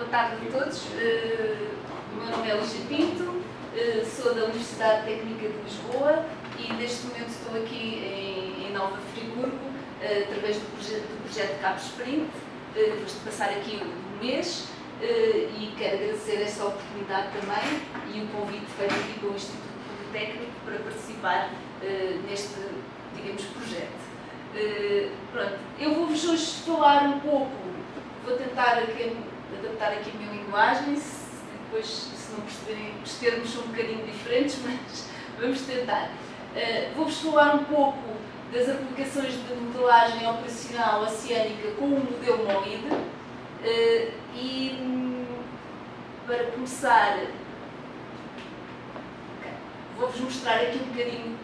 Boa tarde a todos. O meu nome é Luísa Pinto, sou da Universidade Técnica de Lisboa e neste momento estou aqui em Nova Friburgo através do projeto Cap Sprint. Vou passar aqui um mês e quero agradecer esta oportunidade também e o convite feito aqui pelo Instituto Politécnico para participar neste, digamos, projeto. Pronto, eu vou-vos hoje falar um pouco, vou tentar aqui, adaptar aqui a minha linguagem, depois, se não perceberem, os termos são um bocadinho diferentes, mas vamos tentar. Vou-vos falar um pouco das aplicações de modelagem operacional oceânica com o modelo MOID e, para começar, vou-vos mostrar aqui um bocadinho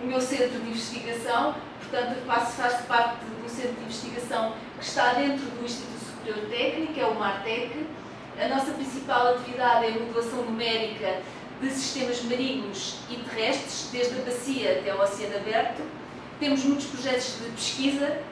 o meu centro de investigação. Portanto, faz parte de um centro de investigação que está dentro do Instituto Superior Técnico, é o MARTEC. A nossa principal atividade é a modelação numérica de sistemas marinhos e terrestres, desde a bacia até o oceano aberto. Temos muitos projetos de pesquisa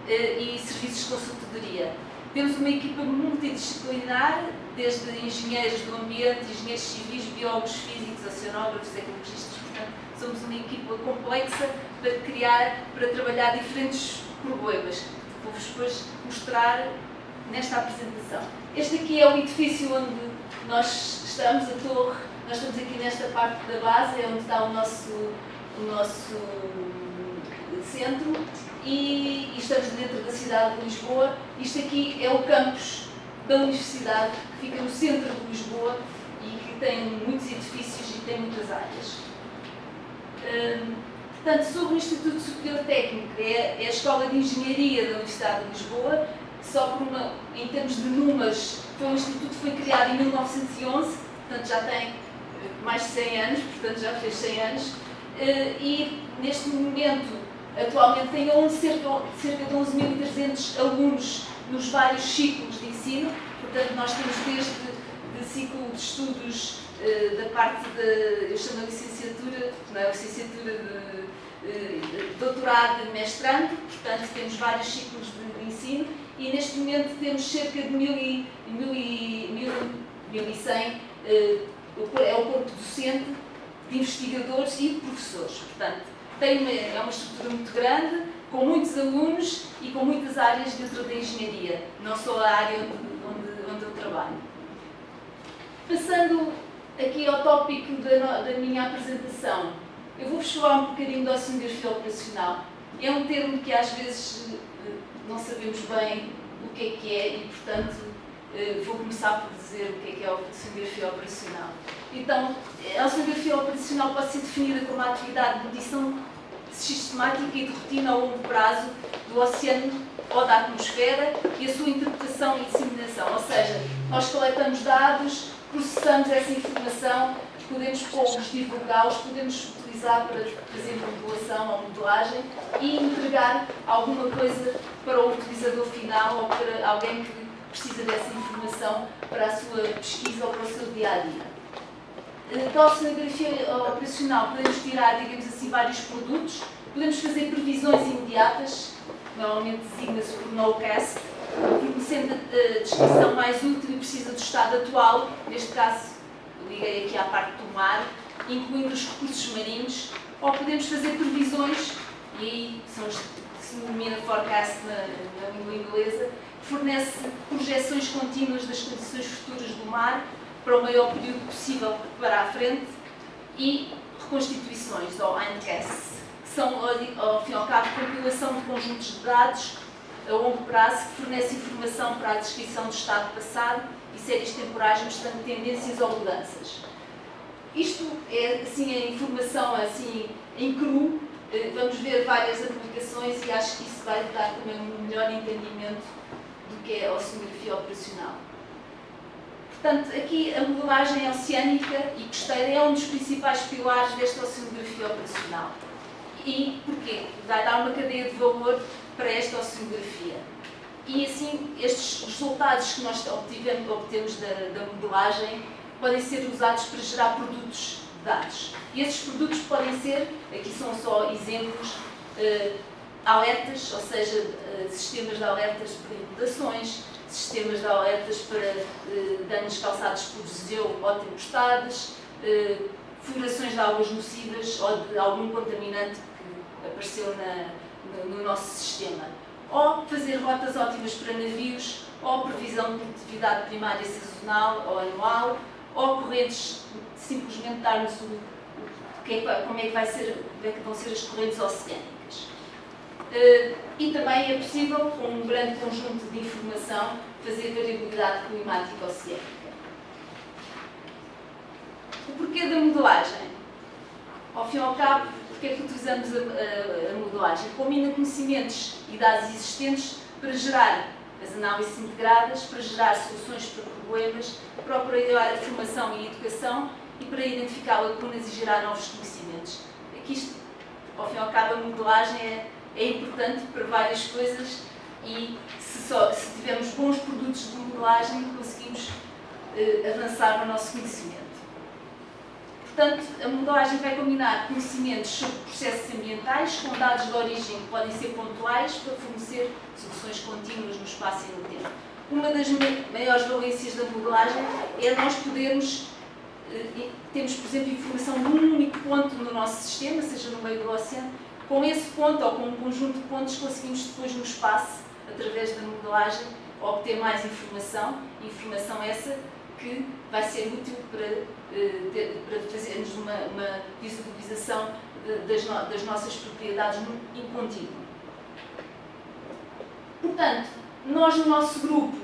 e serviços de consultoria. Temos uma equipa multidisciplinar, desde engenheiros do ambiente, engenheiros civis, biólogos físicos, oceanógrafos, ecologistas. Portanto, somos uma equipa complexa para trabalhar diferentes problemas, que vou-vos depois mostrar nesta apresentação. Este aqui é o edifício onde nós estamos, a torre. Nós estamos aqui nesta parte da base, é onde está o nosso centro, e estamos dentro da cidade de Lisboa. Isto aqui é o campus da Universidade, que fica no centro de Lisboa e que tem muitos edifícios e tem muitas áreas. Portanto, sobre o Instituto Superior Técnico, é a Escola de Engenharia da Universidade de Lisboa, só que em termos de números, foi um instituto que foi criado em 1911, portanto já tem mais de 100 anos, portanto já fez 100 anos, e neste momento, atualmente, tem cerca de 11.300 alunos nos vários ciclos de ensino. Portanto, nós temos desde o ciclo de estudos da parte eu chamo de licenciatura, não é? Licenciatura de doutorado e mestrando, portanto temos vários ciclos de ensino e neste momento temos cerca de 1.100, é o corpo docente de investigadores e de professores. Portanto, é uma estrutura muito grande, com muitos alunos e com muitas áreas dentro da engenharia, não só a área onde eu trabalho. Passando aqui ao tópico da minha apresentação, eu vou-vos falar um bocadinho da oceanografia operacional. É um termo que às vezes não sabemos bem o que é e, portanto, vou começar por dizer o que é a oceanografia operacional. Então, a oceanografia operacional pode ser definida como a atividade de medição sistemática e de rotina a longo prazo do oceano ou da atmosfera e a sua interpretação e disseminação. Ou seja, nós coletamos dados, processamos essa informação, podemos pô-los, divulgá-los, podemos utilizar para fazer modelação ou modelagem e entregar alguma coisa para o utilizador final ou para alguém que precisa dessa informação para a sua pesquisa ou para o seu dia-a-dia. Da oceanografia operacional podemos tirar, digamos assim, vários produtos, podemos fazer previsões imediatas, normalmente designa-se por no-cast, fornecendo a descrição mais útil e precisa do estado atual, neste caso liguei aqui à parte do mar, incluindo os recursos marinhos, ou podemos fazer previsões, e aí são os que se denomina forecast na língua inglesa, que fornece projeções contínuas das condições futuras do mar para o maior período possível para a frente, e reconstituições, ou endcasts, que são, ao fim e ao cabo, compilação de conjuntos de dados a longo prazo que fornece informação para a descrição do estado passado e séries temporais mostrando tendências ou mudanças. Isto é assim, a informação assim, em cru. Vamos ver várias aplicações e acho que isso vai dar também um melhor entendimento do que é a oceanografia operacional. Portanto, aqui a modelagem oceânica e costeira é um dos principais pilares desta oceanografia operacional. E porquê? Vai dar uma cadeia de valor para esta oceanografia. E assim, estes resultados que nós obtemos da modelagem podem ser usados para gerar produtos de dados. E esses produtos podem ser, aqui são só exemplos, alertas, ou seja, sistemas de alertas para inundações, sistemas de alertas para danos causados por gelo ou tempestades, flutuações de águas nocivas ou de algum contaminante que apareceu no nosso sistema. Ou fazer rotas ótimas para navios, ou previsão de produtividade primária sazonal ou anual, ou correntes, simplesmente dar-nos como é que vão ser as correntes oceânicas. E também é possível, com um grande conjunto de informação, fazer variabilidade climática oceânica. O porquê da modelagem? Ao fim e ao cabo, porque é que utilizamos a modelagem? Combina conhecimentos e dados existentes para gerar as análises integradas, para gerar soluções para problemas, para apoiar a formação e a educação e para identificar lacunas e gerar novos conhecimentos. Aqui, isto, ao fim e ao cabo, a modelagem é importante para várias coisas e se tivermos bons produtos de modelagem, conseguimos avançar no nosso conhecimento. Portanto, a modelagem vai combinar conhecimentos sobre processos ambientais com dados de origem que podem ser pontuais para fornecer soluções contínuas no espaço e no tempo. Uma das maiores valências da modelagem é nós podermos temos, por exemplo, informação num único ponto no nosso sistema, seja no meio do oceano. Com esse ponto ou com um conjunto de pontos conseguimos depois no espaço, através da modelagem, obter mais informação essa que vai ser útil para fazermos uma visualização das nossas propriedades em contínuo. Portanto, nós no nosso grupo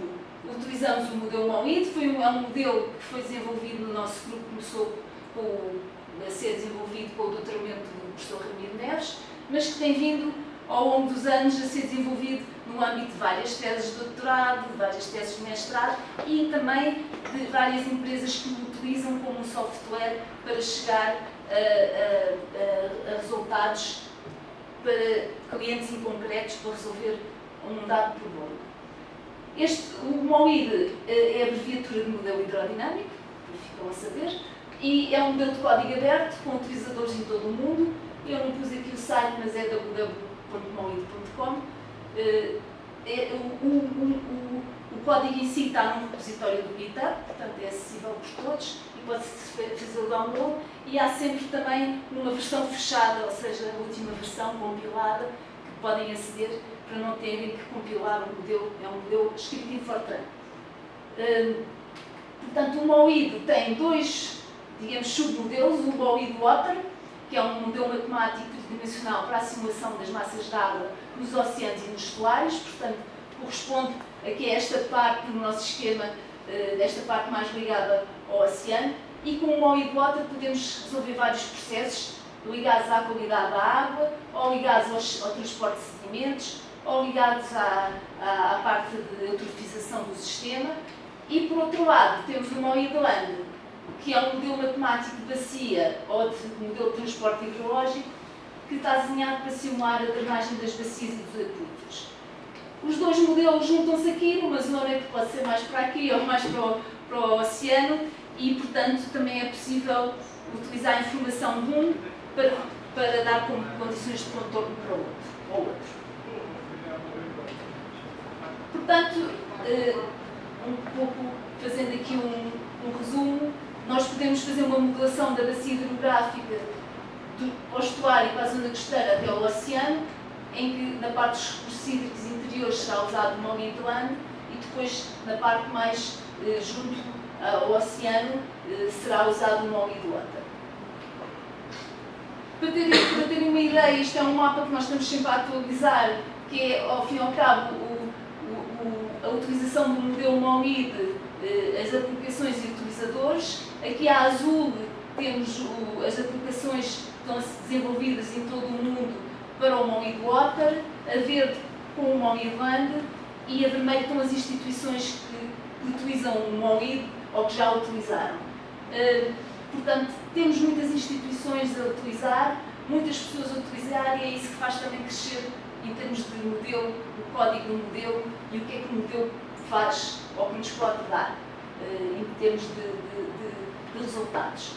utilizamos o modelo MOID, é um modelo que foi desenvolvido no nosso grupo, começou a ser desenvolvido com o doutoramento do professor Ramiro Neves, mas que tem vindo ao longo dos anos a ser desenvolvido no âmbito de várias teses de doutorado, de várias teses de mestrado e também de várias empresas que o utilizam como um software para chegar a resultados para clientes inconcretos para resolver um dado problema. O MOID é a abreviatura de modelo hidrodinâmico, ficam a saber, e é um modelo de código aberto com utilizadores em todo o mundo. Eu não pus aqui o site, mas é www.moid.com. O código em si está num repositório do GitHub, portanto é acessível por todos e pode-se fazer o download. E há sempre também uma versão fechada, ou seja, a última versão compilada, que podem aceder para não terem que compilar o modelo. É um modelo escrito em Fortran. Portanto, o MOID tem dois, digamos, submodelos. O MOID Water, que é um modelo matemático tridimensional para a simulação das massas de água nos oceanos e nos estuários, portanto, corresponde aqui a esta parte do nosso esquema, esta parte mais ligada ao oceano, e com o MOID Water podemos resolver vários processos ligados à qualidade da água, ou ligados ao transporte de sedimentos, ou ligados à parte de eutrofização do sistema. E, por outro lado, temos o MOID Land, que é um modelo matemático de bacia ou de modelo de transporte hidrológico que está desenhado para simular a drenagem das bacias e dos aquíferos. Os dois modelos juntam-se aqui numa zona que pode ser mais para aqui ou mais para o oceano e, portanto, também é possível utilizar a informação de um para dar condições de contorno para o outro. Portanto, um pouco fazendo aqui um resumo, nós podemos fazer uma modelação da bacia hidrográfica do estuário para a zona costeira até ao oceano, em que na parte dos recursos hídricos interiores será usado o MOID Land e depois na parte mais junto ao oceano será usado o MOID Water. Para terem uma ideia, isto é um mapa que nós estamos sempre a atualizar, que é, ao fim e ao cabo, a utilização do modelo MOID, as aplicações e utilizadores. Aqui a azul temos as aplicações que estão a ser desenvolvidas em todo o mundo para o MOID Water, a verde com o MOID Land e a vermelho com as instituições que utilizam o MOID ou que já o utilizaram. Portanto, temos muitas instituições a utilizar, muitas pessoas a utilizar e é isso que faz também crescer em termos de modelo, o código do modelo e o que é que o modelo faz ou que nos pode dar em termos de resultados.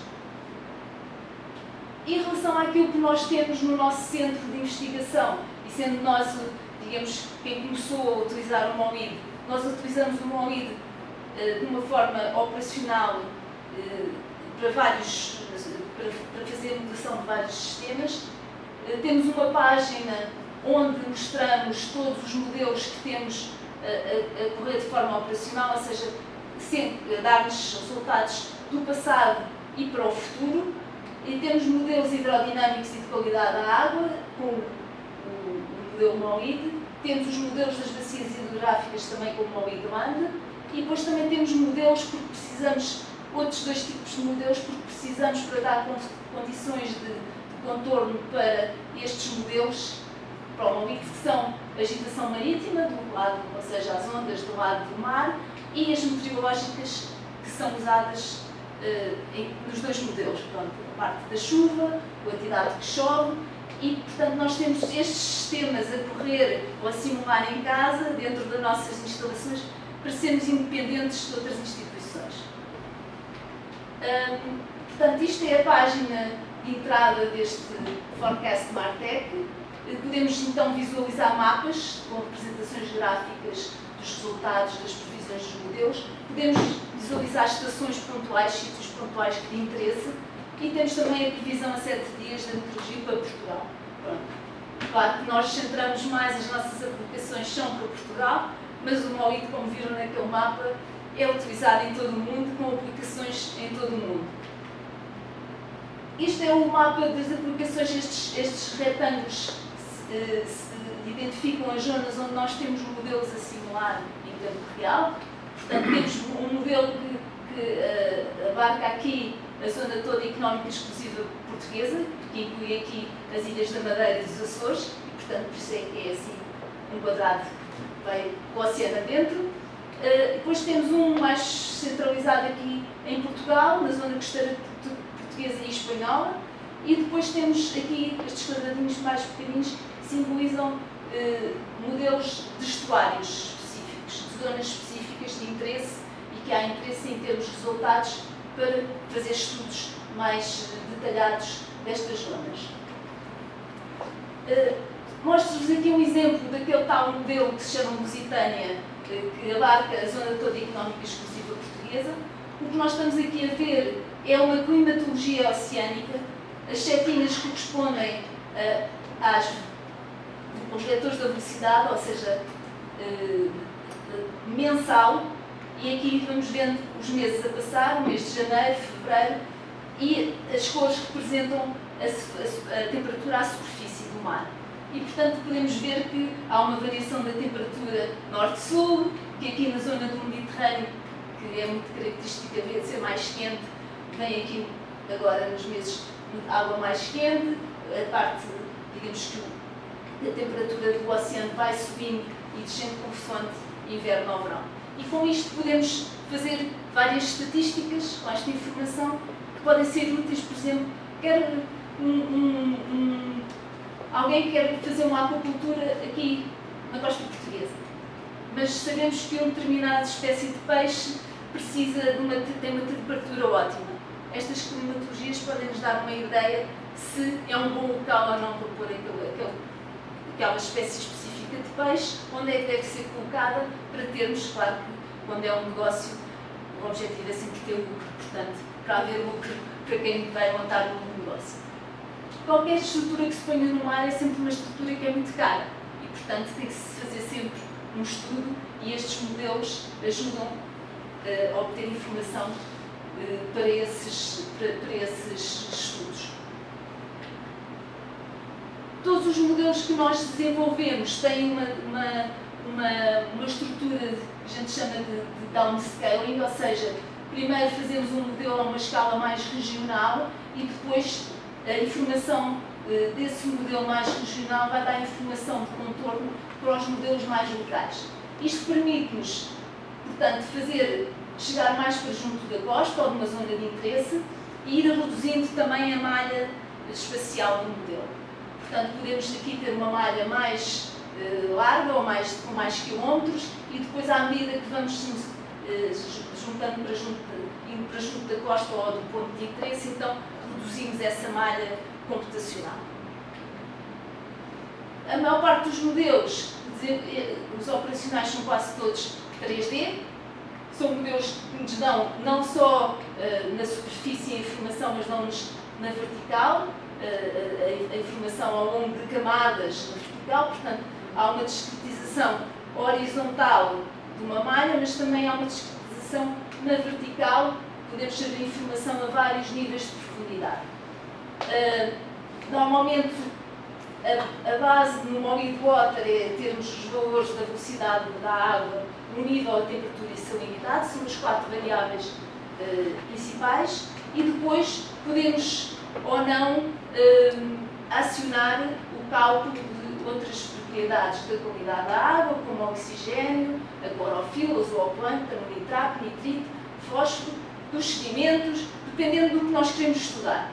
Em relação àquilo que nós temos no nosso centro de investigação, e sendo nós, digamos, quem começou a utilizar o MOID, nós utilizamos o MOID de uma forma operacional para fazer a mudação de vários sistemas. Temos uma página onde mostramos todos os modelos que temos a correr de forma operacional, ou seja, sempre a dar-nos resultados do passado e para o futuro. E temos modelos hidrodinâmicos e de qualidade da água, com o modelo MOID. Temos os modelos das bacias hidrográficas também com o MOID Land. E depois também temos modelos porque precisamos, outros dois tipos de modelos, porque precisamos para dar condições de contorno para estes modelos, para o MOID, que são a agitação marítima, do lado, ou seja, as ondas do lado do mar, e as meteorológicas que são usadas nos dois modelos. Pronto, a parte da chuva, a quantidade que chove, e portanto nós temos estes sistemas a correr ou a simular em casa, dentro das nossas instalações, para sermos independentes de outras instituições. Portanto, isto é a página de entrada deste Forecast Martech. Podemos então visualizar mapas com representações gráficas dos resultados das previsões dos modelos. Podemos visualizar estações pontuais, sítios pontuais de interesse, e temos também a previsão a 7 dias da meteorologia para Portugal. Pronto. Claro que nós centramos mais, as nossas aplicações são para Portugal, mas o MOID, como viram naquele mapa, é utilizado em todo o mundo, com aplicações em todo o mundo. Este é o mapa das aplicações. Estes retângulos identificam as zonas onde nós temos modelos a simular em tempo real. Portanto, temos um modelo que abarca aqui a zona toda económica exclusiva portuguesa, que inclui aqui as Ilhas da Madeira e dos Açores, e portanto por isso é que é assim um quadrado que vai com o oceano adentro. Depois temos um mais centralizado aqui em Portugal, na zona costeira portuguesa e espanhola, e depois temos aqui estes quadradinhos mais pequeninos que simbolizam modelos de estuários específicos, de zonas específicas de interesse, e que há interesse em termos resultados para fazer estudos mais detalhados destas zonas. Mostro-vos aqui um exemplo daquele tal modelo que se chama Lusitânia, que abarca a zona toda económica exclusiva portuguesa. O que nós estamos aqui a ver é uma climatologia oceânica. As setinhas correspondem aos vetores da velocidade, ou seja, mensal, e aqui vamos vendo os meses a passar, o mês de janeiro, fevereiro, e as cores representam a temperatura à superfície do mar. E, portanto, podemos ver que há uma variação da temperatura norte-sul, que aqui na zona do Mediterrâneo, que é muito característica de ser mais quente, vem aqui agora nos meses de água mais quente, a parte, digamos que a temperatura do oceano vai subindo e descendo consoante inverno ou verão. E com isto podemos fazer várias estatísticas com esta informação que podem ser úteis, por exemplo, quer alguém quer fazer uma aquacultura aqui na costa portuguesa, mas sabemos que uma determinada espécie de peixe tem uma temperatura ótima. Estas climatologias podem nos dar uma ideia se é um bom local ou não para pôr aquela espécie específica de peixe, onde é que deve ser colocada, para termos, claro que quando é um negócio, o objetivo é sempre ter lucro, portanto, para haver lucro para quem vai montar um negócio. Qualquer estrutura que se ponha no mar é sempre uma estrutura que é muito cara e, portanto, tem que se fazer sempre um estudo, e estes modelos ajudam a obter informação para esses estudos. Todos os modelos que nós desenvolvemos têm uma estrutura que a gente chama de downscaling, ou seja, primeiro fazemos um modelo a uma escala mais regional e depois a informação desse modelo mais regional vai dar informação de contorno para os modelos mais locais. Isto permite-nos, portanto, chegar mais para junto da costa ou de uma zona de interesse e ir reduzindo também a malha espacial do modelo. Portanto, podemos aqui ter uma malha mais larga ou com mais quilómetros, e depois, à medida que vamos juntando indo para junto da costa ou do ponto de interesse, então reduzimos essa malha computacional. A maior parte dos modelos, os operacionais são quase todos 3D, são modelos que nos dão não só na superfície a informação, mas dão-nos na vertical, a informação ao longo de camadas na vertical, portanto há uma discretização horizontal de uma malha, mas também há uma discretização na vertical, podemos saber informação a vários níveis de profundidade. Normalmente a base no Molid Water é termos os valores da velocidade da água, o nível, a temperatura e a salinidade, são as 4 variáveis principais, e depois podemos ou não acionar o cálculo de outras propriedades da qualidade da água, como o oxigênio, a clorofila, o zooplâncton, o nitrato, nitrito, fósforo, dos sedimentos, dependendo do que nós queremos estudar.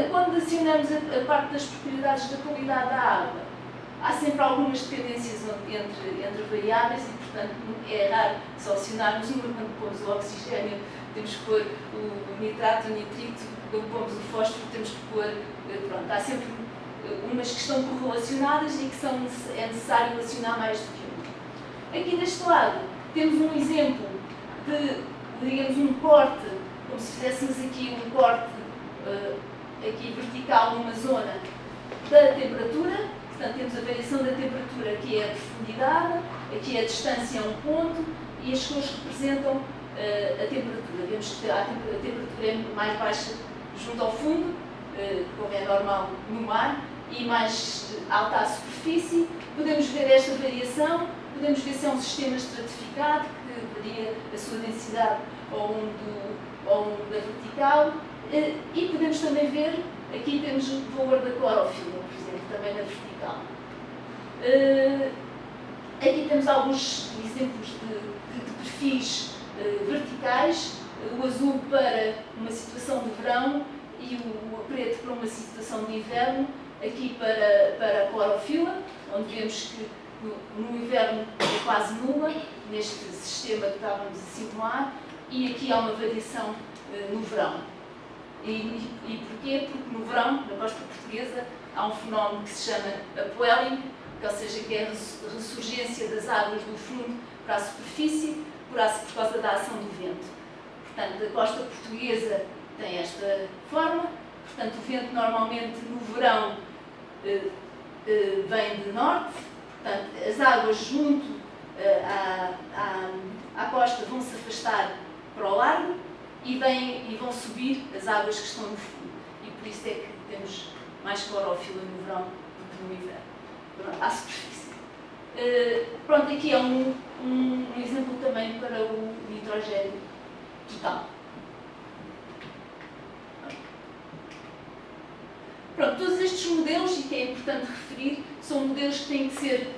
Quando acionamos a parte das propriedades da qualidade da água, há sempre algumas dependências entre variáveis e, portanto, é raro só acionarmos uma. Quando pomos o oxigênio, temos que pôr o nitrato, o nitrito. Quando pomos o fósforo, temos que pôr. Pronto, há sempre umas que estão correlacionadas e que é necessário acionar mais do que uma. Aqui deste lado, temos um exemplo de, digamos, um corte, como se fizéssemos aqui um corte aqui vertical numa zona da temperatura. Portanto, temos a variação da temperatura, aqui é a profundidade, aqui é a distância a um ponto, e as cores representam a temperatura. Vemos que a temperatura é mais baixa junto ao fundo, como é normal no mar, e mais alta à superfície. Podemos ver esta variação, podemos ver se é um sistema estratificado, que varia a sua densidade ao longo da vertical, e podemos também ver, aqui temos o valor da clorofila, por exemplo, também na vertical. Aqui temos alguns exemplos de perfis verticais, o azul para uma situação de verão e o preto para uma situação de inverno, aqui para a clorofila, onde vemos que no inverno é quase nula, neste sistema que estávamos a simular, e aqui há uma variação no verão. E porquê? Porque no verão, na costa portuguesa, há um fenómeno que se chama upwelling, ou seja, que é a ressurgência das águas do fundo para a superfície por causa da ação do vento. Portanto, a costa portuguesa tem esta forma, portanto, o vento normalmente no verão vem de norte, portanto, as águas junto à costa vão se afastar para o largo e vão subir as águas que estão no fundo. E por isso é que temos mais clorofila no verão do que no inverno. Pronto, à superfície. Pronto, aqui é um exemplo também para o nitrogênio total. Pronto, todos estes modelos, e que é importante referir, são modelos que têm que ser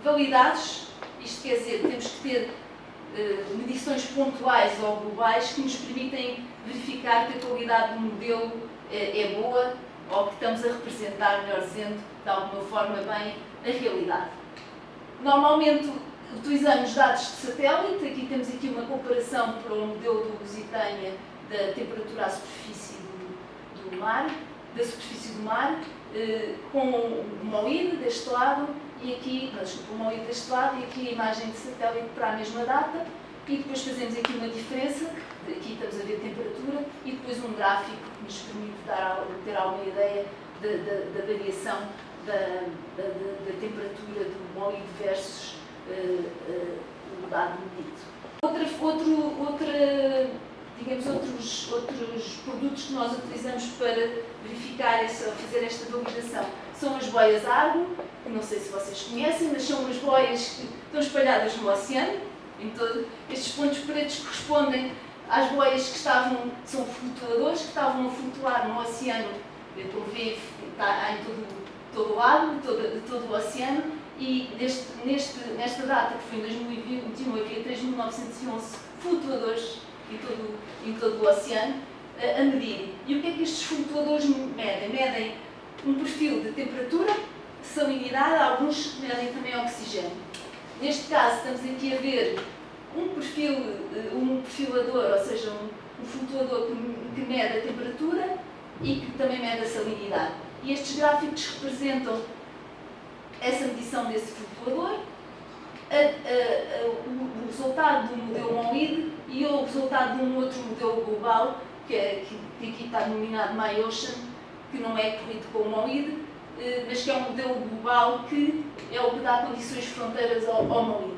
validados. Isto quer dizer, temos que ter medições pontuais ou globais que nos permitem verificar que a qualidade do modelo é boa ou que estamos a representar, melhor dizendo, de alguma forma bem a realidade. Normalmente utilizamos dados de satélite. Aqui temos uma comparação para o modelo do Lusitânia da temperatura à superfície do mar, da superfície do mar, com o Molid deste lado e aqui, o Molid deste lado, e aqui a imagem de satélite para a mesma data, e depois fazemos aqui uma diferença, aqui estamos a ver a temperatura, e depois um gráfico que nos permite ter alguma ideia da variação da temperatura do Molid versus o dado medido. Digamos, outros produtos que nós utilizamos para verificar fazer esta validação são as boias Argo, que não sei se vocês conhecem, mas são umas boias que estão espalhadas no oceano. Estes pontos pretos correspondem às boias que são flutuadores, que estavam a flutuar no oceano. Estou a ver, está em todo o lado, todo o oceano, e nesta data, que foi em 2021, havia 3.911 flutuadores em todo o oceano a medir. E o que é que estes flutuadores medem? Medem um perfil de temperatura, salinidade, alguns medem também oxigênio. Neste caso, estamos aqui a ver um perfilador, ou seja, um flutuador que mede a temperatura e que também mede a salinidade. E estes gráficos representam essa medição desse flutuador, o resultado do modelo MOID e o resultado de um outro modelo global, que aqui está denominado MyOcean, que não é corrido com o MOID, mas que é um modelo global que é o que dá condições de fronteiras ao MOID,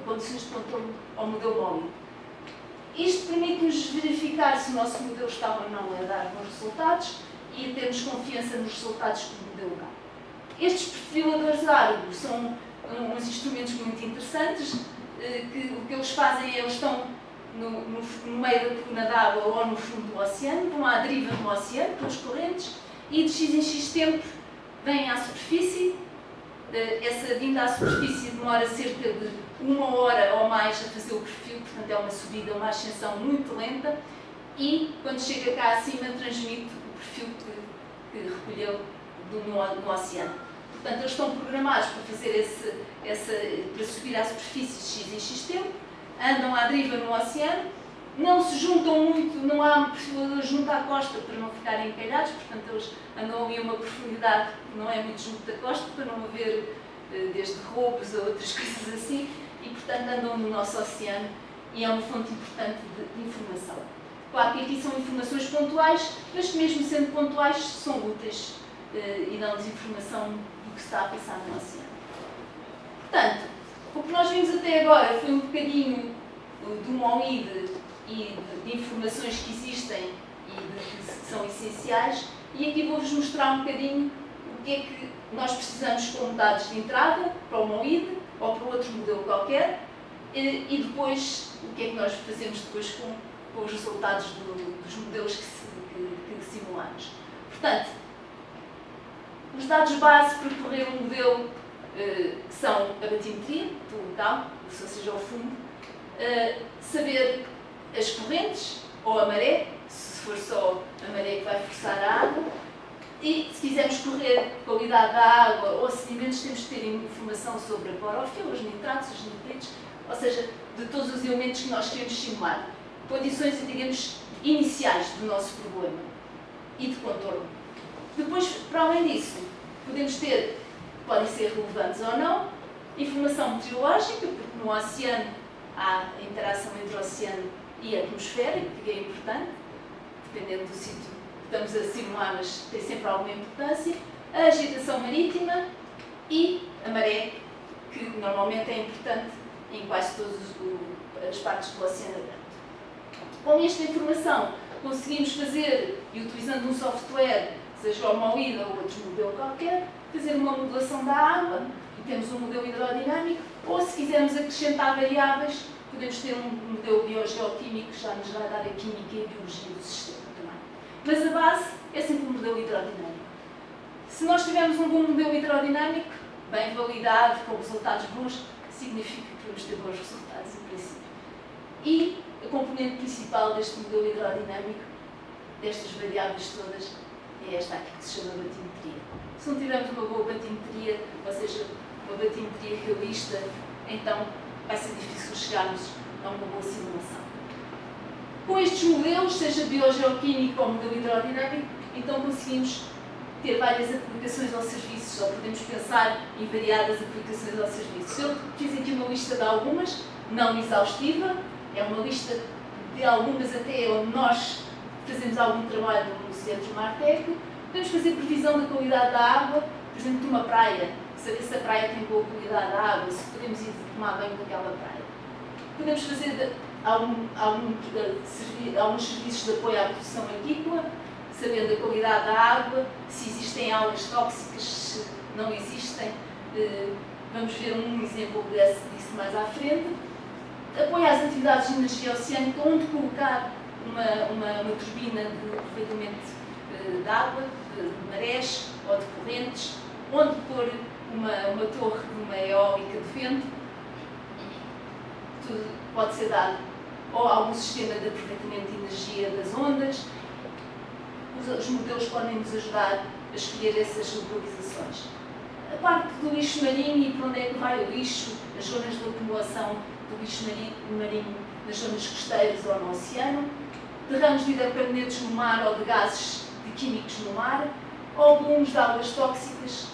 condições de contorno ao modelo MOID. Isto permite-nos verificar se o nosso modelo está ou não a dar bons resultados e termos confiança nos resultados que o modelo dá. Estes perfiladores Argo são uns instrumentos muito interessantes, que o que eles fazem é, eles estão no meio da coluna d'água ou no fundo do oceano, vão à deriva no oceano, pelas correntes, e de x em x tempo vêm à superfície. Essa vinda à superfície demora cerca de 1 hora ou mais a fazer o perfil, portanto é uma subida, uma ascensão muito lenta, e quando chega cá acima transmite o perfil que recolheu no oceano. Portanto, eles estão programados para fazer para subir à superfície de x em x tempo, andam à deriva no oceano, não se juntam muito, não há um perfilador junto à costa para não ficarem encalhados, portanto eles andam ali a uma profundidade que não é muito junto da costa, para não haver desde roubos a outras coisas assim, e portanto andam no nosso oceano e é uma fonte importante de informação. Claro que aqui são informações pontuais, mas que mesmo sendo pontuais são úteis e dão-nos informação do que se está a passar no oceano. Portanto, o que nós vimos até agora foi um bocadinho do MOID e de informações que existem e que são essenciais, e aqui vou-vos mostrar um bocadinho o que é que nós precisamos como dados de entrada para o MOID ou para outro modelo qualquer, e depois o que é que nós fazemos depois com os resultados dos modelos que simulamos. Portanto, os dados base para correr um modelo que são a batimetria do local, ou seja, ao fundo, saber as correntes ou a maré, se for só a maré que vai forçar a água, e se quisermos correr a qualidade da água ou sedimentos, temos que ter informação sobre a clorofila, os nitratos, os nitritos, ou seja, de todos os elementos que nós queremos simular. Condições, digamos, iniciais do nosso problema e de contorno. Depois, para além disso, podemos ter, podem ser relevantes ou não, informação meteorológica, porque no oceano há a interação entre o oceano e a atmosfera, que é importante, dependendo do sítio que estamos a simular, mas tem sempre alguma importância, a agitação marítima e a maré, que normalmente é importante em quase todas as partes do oceano aberto. Com esta informação, conseguimos fazer, e utilizando um software, seja o MOID ou outro modelo qualquer, fazer uma modelação da água, e temos um modelo hidrodinâmico, ou se quisermos acrescentar variáveis, podemos ter um modelo biogeoquímico que já nos vai dar a química e a biologia do sistema também. Mas a base é sempre um modelo hidrodinâmico. Se nós tivermos um bom modelo hidrodinâmico, bem validado, com resultados bons, significa que vamos ter bons resultados, em princípio. E a componente principal deste modelo hidrodinâmico, destas variáveis todas, é esta aqui que se chama batimetria. Se não tivermos uma boa batimetria, ou seja, uma batimetria realista, então vai ser difícil chegarmos a uma boa simulação. Com estes modelos, seja biogeoquímico ou modelo hidrodinâmico, então conseguimos ter várias aplicações ao serviço, ou podemos pensar em variadas aplicações ao serviço. Eu fiz aqui uma lista de algumas, não exaustiva, é uma lista de algumas até onde nós fazemos algum trabalho no Centro Martec. Podemos fazer previsão da qualidade da água, por exemplo, de uma praia, saber se a praia tem boa qualidade da água, se podemos ir tomar banho naquela praia. Podemos fazer alguns serviços de apoio à produção agrícola, sabendo a qualidade da água, se existem algas tóxicas, se não existem. Vamos ver um exemplo disso mais à frente. Apoio às atividades de energia oceânica, onde colocar uma turbina de aproveitamento de água, de marés ou de correntes, onde pôr uma torre de uma eólica de vento. Tudo pode ser dado, ou algum sistema de aproveitamento de energia das ondas. Os modelos podem nos ajudar a escolher essas localizações. A parte do lixo marinho e para onde é que vai o lixo, as zonas de acumulação do lixo marinho nas zonas costeiras ou no oceano, derrames de hidrocarbonetos no mar ou de gases de químicos no mar, ou booms de águas tóxicas,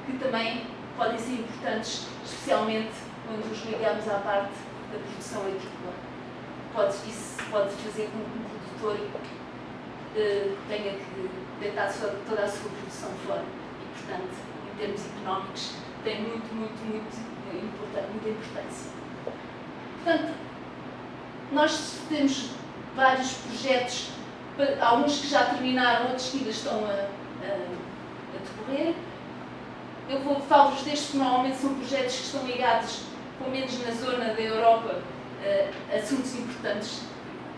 que também podem ser importantes, especialmente quando os ligamos à parte da produção agrícola. Isso pode fazer com que o produtor tenha que deitar toda a sua produção fora e, portanto, em termos económicos, tem muita importância. Portanto, nós temos vários projetos, alguns que já terminaram, outros que ainda estão a decorrer. Eu falo-vos destes que normalmente são projetos que estão ligados, pelo menos na zona da Europa, a assuntos importantes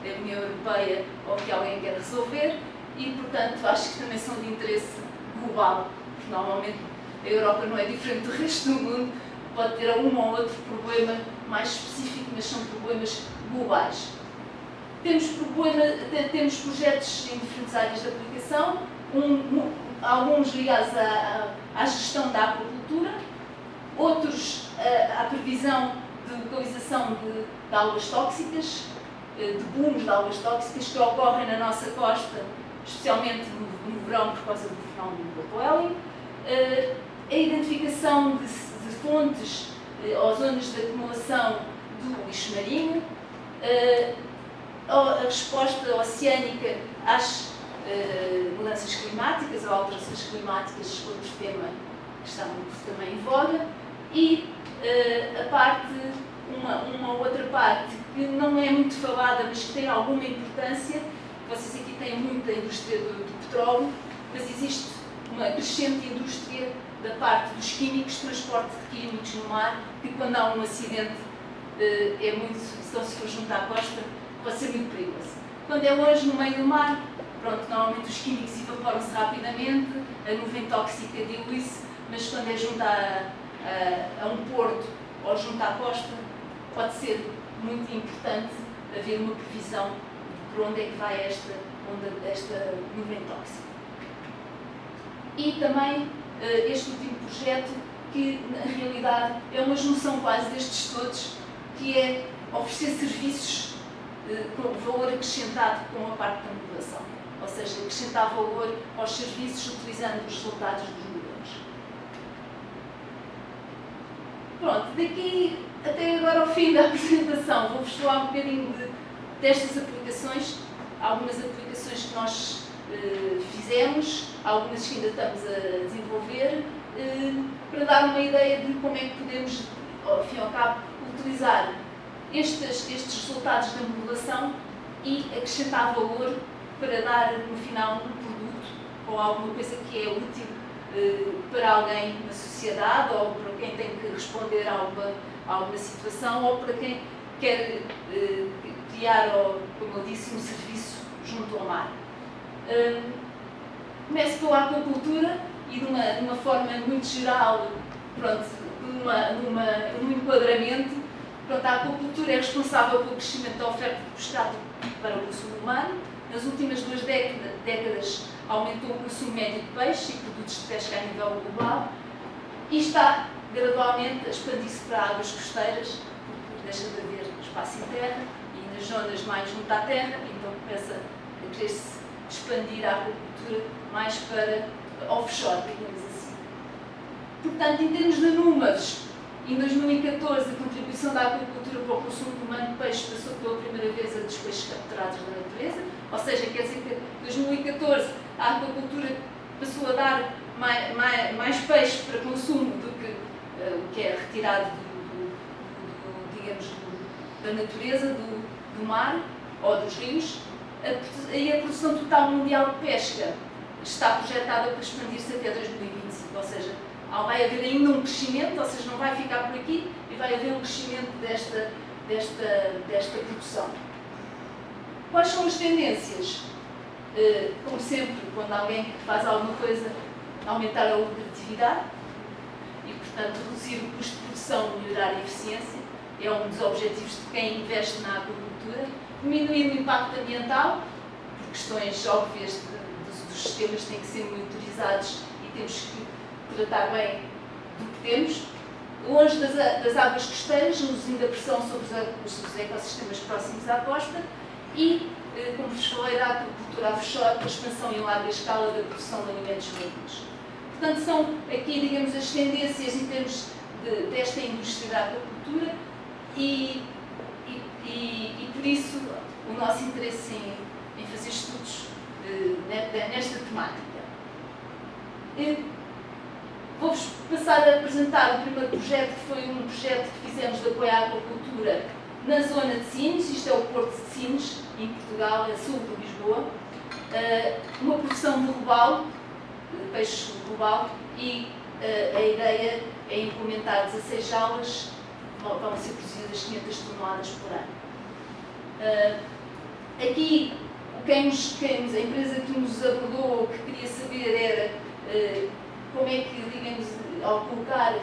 da União Europeia ou que alguém quer resolver e, portanto, acho que também são de interesse global, porque normalmente a Europa não é diferente do resto do mundo, pode ter um ou outro problema mais específico, mas são problemas globais. Temos projetos em diferentes áreas de aplicação, alguns ligados à gestão da aquacultura, outros à previsão de localização de algas tóxicas, de booms de algas tóxicas que ocorrem na nossa costa, especialmente no verão por causa do fenómeno do upwelling, a identificação de fontes ou zonas de acumulação do lixo marinho, a resposta oceânica às mudanças climáticas ou alterações climáticas, outro tema que está muito também em voga, e uma outra parte que não é muito falada, mas que tem alguma importância. Vocês aqui têm muita indústria do petróleo, mas existe uma crescente indústria da parte dos químicos, transporte de químicos no mar, que quando há um acidente então se for junto à costa, pode ser muito perigoso. Quando é longe, no meio do mar, pronto, normalmente os químicos evaporam-se rapidamente, a nuvem tóxica dilui-se, mas quando é junto a um porto ou junto à costa, pode ser muito importante haver uma previsão de por onde é que vai esta nuvem tóxica. E também este último projeto, que na realidade é uma junção quase destes todos, que é oferecer serviços com valor acrescentado com a parte da modulação, ou seja, acrescentar valor aos serviços utilizando os resultados dos modelos. Pronto, daqui até agora ao fim da apresentação, vou-vos falar um bocadinho destas aplicações, algumas aplicações que nós fizemos, algumas que ainda estamos a desenvolver, para dar uma ideia de como é que podemos, ao fim e ao cabo, utilizar estes resultados da modulação e acrescentar valor para dar, no final, um produto ou alguma coisa que é útil para alguém na sociedade ou para quem tem que responder a alguma situação ou para quem quer criar, como eu disse, um serviço junto ao mar. Começo pela aquacultura e de uma forma muito geral, pronto, num enquadramento. Pronto, a aquacultura é responsável pelo crescimento da oferta de pescado para o consumo humano. Nas últimas 2 décadas aumentou o consumo médio de peixe e produtos de pesca a nível global e está gradualmente a expandir-se para águas costeiras, porque deixa de haver espaço em terra e nas zonas mais junto à terra, então começa a querer-se expandir a aquacultura mais para offshore, digamos assim. Portanto, em termos de números, em 2014 a contribuição da aquacultura para o consumo humano de peixe passou pela primeira vez a dos peixes capturados da natureza, ou seja, quer dizer que em 2014 a aquacultura passou a dar mais peixe para consumo do que o que é retirado da natureza, do mar ou dos rios. E a produção total mundial de pesca está projetada para expandir-se até 2025, ou seja, vai haver ainda um crescimento, ou seja, não vai ficar por aqui e vai haver um crescimento desta produção. Quais são as tendências? Como sempre, quando alguém faz alguma coisa, aumentar a lucratividade e, portanto, reduzir o custo de produção e melhorar a eficiência, é um dos objetivos de quem investe na aquacultura. Diminuir o impacto ambiental, por questões óbvias dos sistemas têm que ser monitorizados e temos que tratar bem do que temos. Longe das águas costeiras, reduzindo a pressão sobre os ecossistemas próximos à costa e, como vos falei, da agricultura offshore, da expansão em larga escala da produção de alimentos marinhos. Portanto, são aqui, digamos, as tendências em termos desta indústria da aquacultura e por isso o nosso interesse em fazer estudos nesta temática. Vou-vos passar a apresentar o primeiro projeto, que foi um projeto que fizemos de apoio à aquacultura na zona de Sines. Isto é o Porto de Sines, em Portugal, a sul de Lisboa. Uma produção de robalo, de peixe robalo, e a ideia é implementar 16 jaulas, vão ser produzidas 500 toneladas por ano. Aqui, a empresa que nos abordou, o que queria saber era como é que, digamos, ao colocar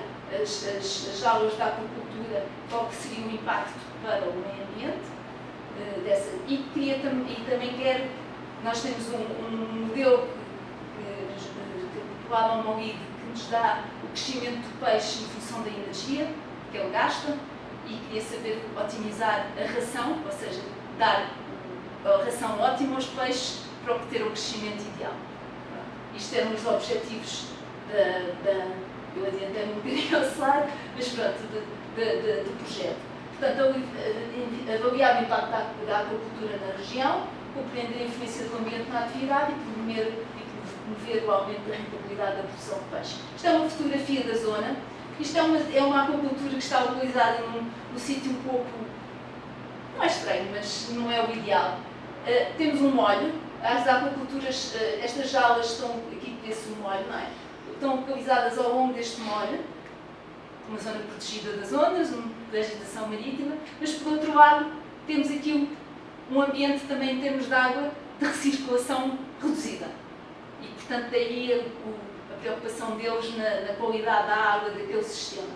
as jaulas da aquacultura, qual que seria o impacto para o meio ambiente. E também quer, nós temos um modelo que ao Molide, que nos dá o crescimento do peixe em função da energia que ele gasta, e queria saber otimizar a ração, ou seja, dar a ração ótima aos peixes para obter o crescimento ideal. Isto eram os objetivos eu adiantei um bocadinho ao slide, mas pronto, do projeto. Portanto, avaliar o impacto da aquacultura na região, compreender a influência do ambiente na atividade e promover o aumento da rentabilidade da produção de peixe. Isto é uma fotografia da zona. Isto é uma aquacultura que está localizada num sítio um pouco, não é estranho, mas não é o ideal. Temos um molho. As aquaculturas, estas jaulas estão aqui, vê-se o molho, não é? Estão localizadas ao longo deste molho, uma zona protegida das ondas, uma vegetação marítima, mas por outro lado temos aqui um ambiente também em termos de água de recirculação reduzida. E portanto daí a preocupação deles na qualidade da água daquele sistema.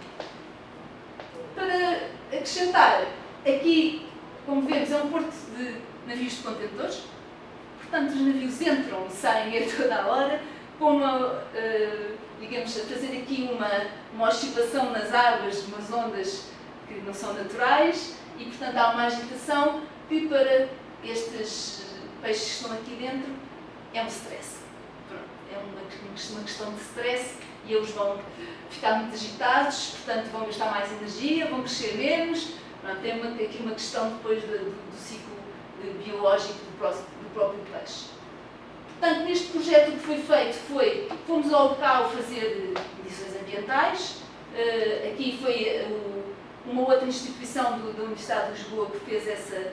Para acrescentar, aqui, como vemos, é um porto de navios de contentores. Portanto, os navios entram e saem a toda a hora, com digamos, a fazer aqui uma oscilação nas águas, umas ondas que não são naturais, e portanto há uma agitação que para estes peixes que estão aqui dentro é um stress. É uma questão de stress e eles vão ficar muito agitados, portanto vão gastar mais energia, vão crescer menos. Tem aqui uma questão depois do ciclo biológico do próprio peixe. Portanto, neste projeto o que foi feito fomos ao local fazer medições ambientais. Aqui foi uma outra instituição da Universidade de Lisboa que fez essas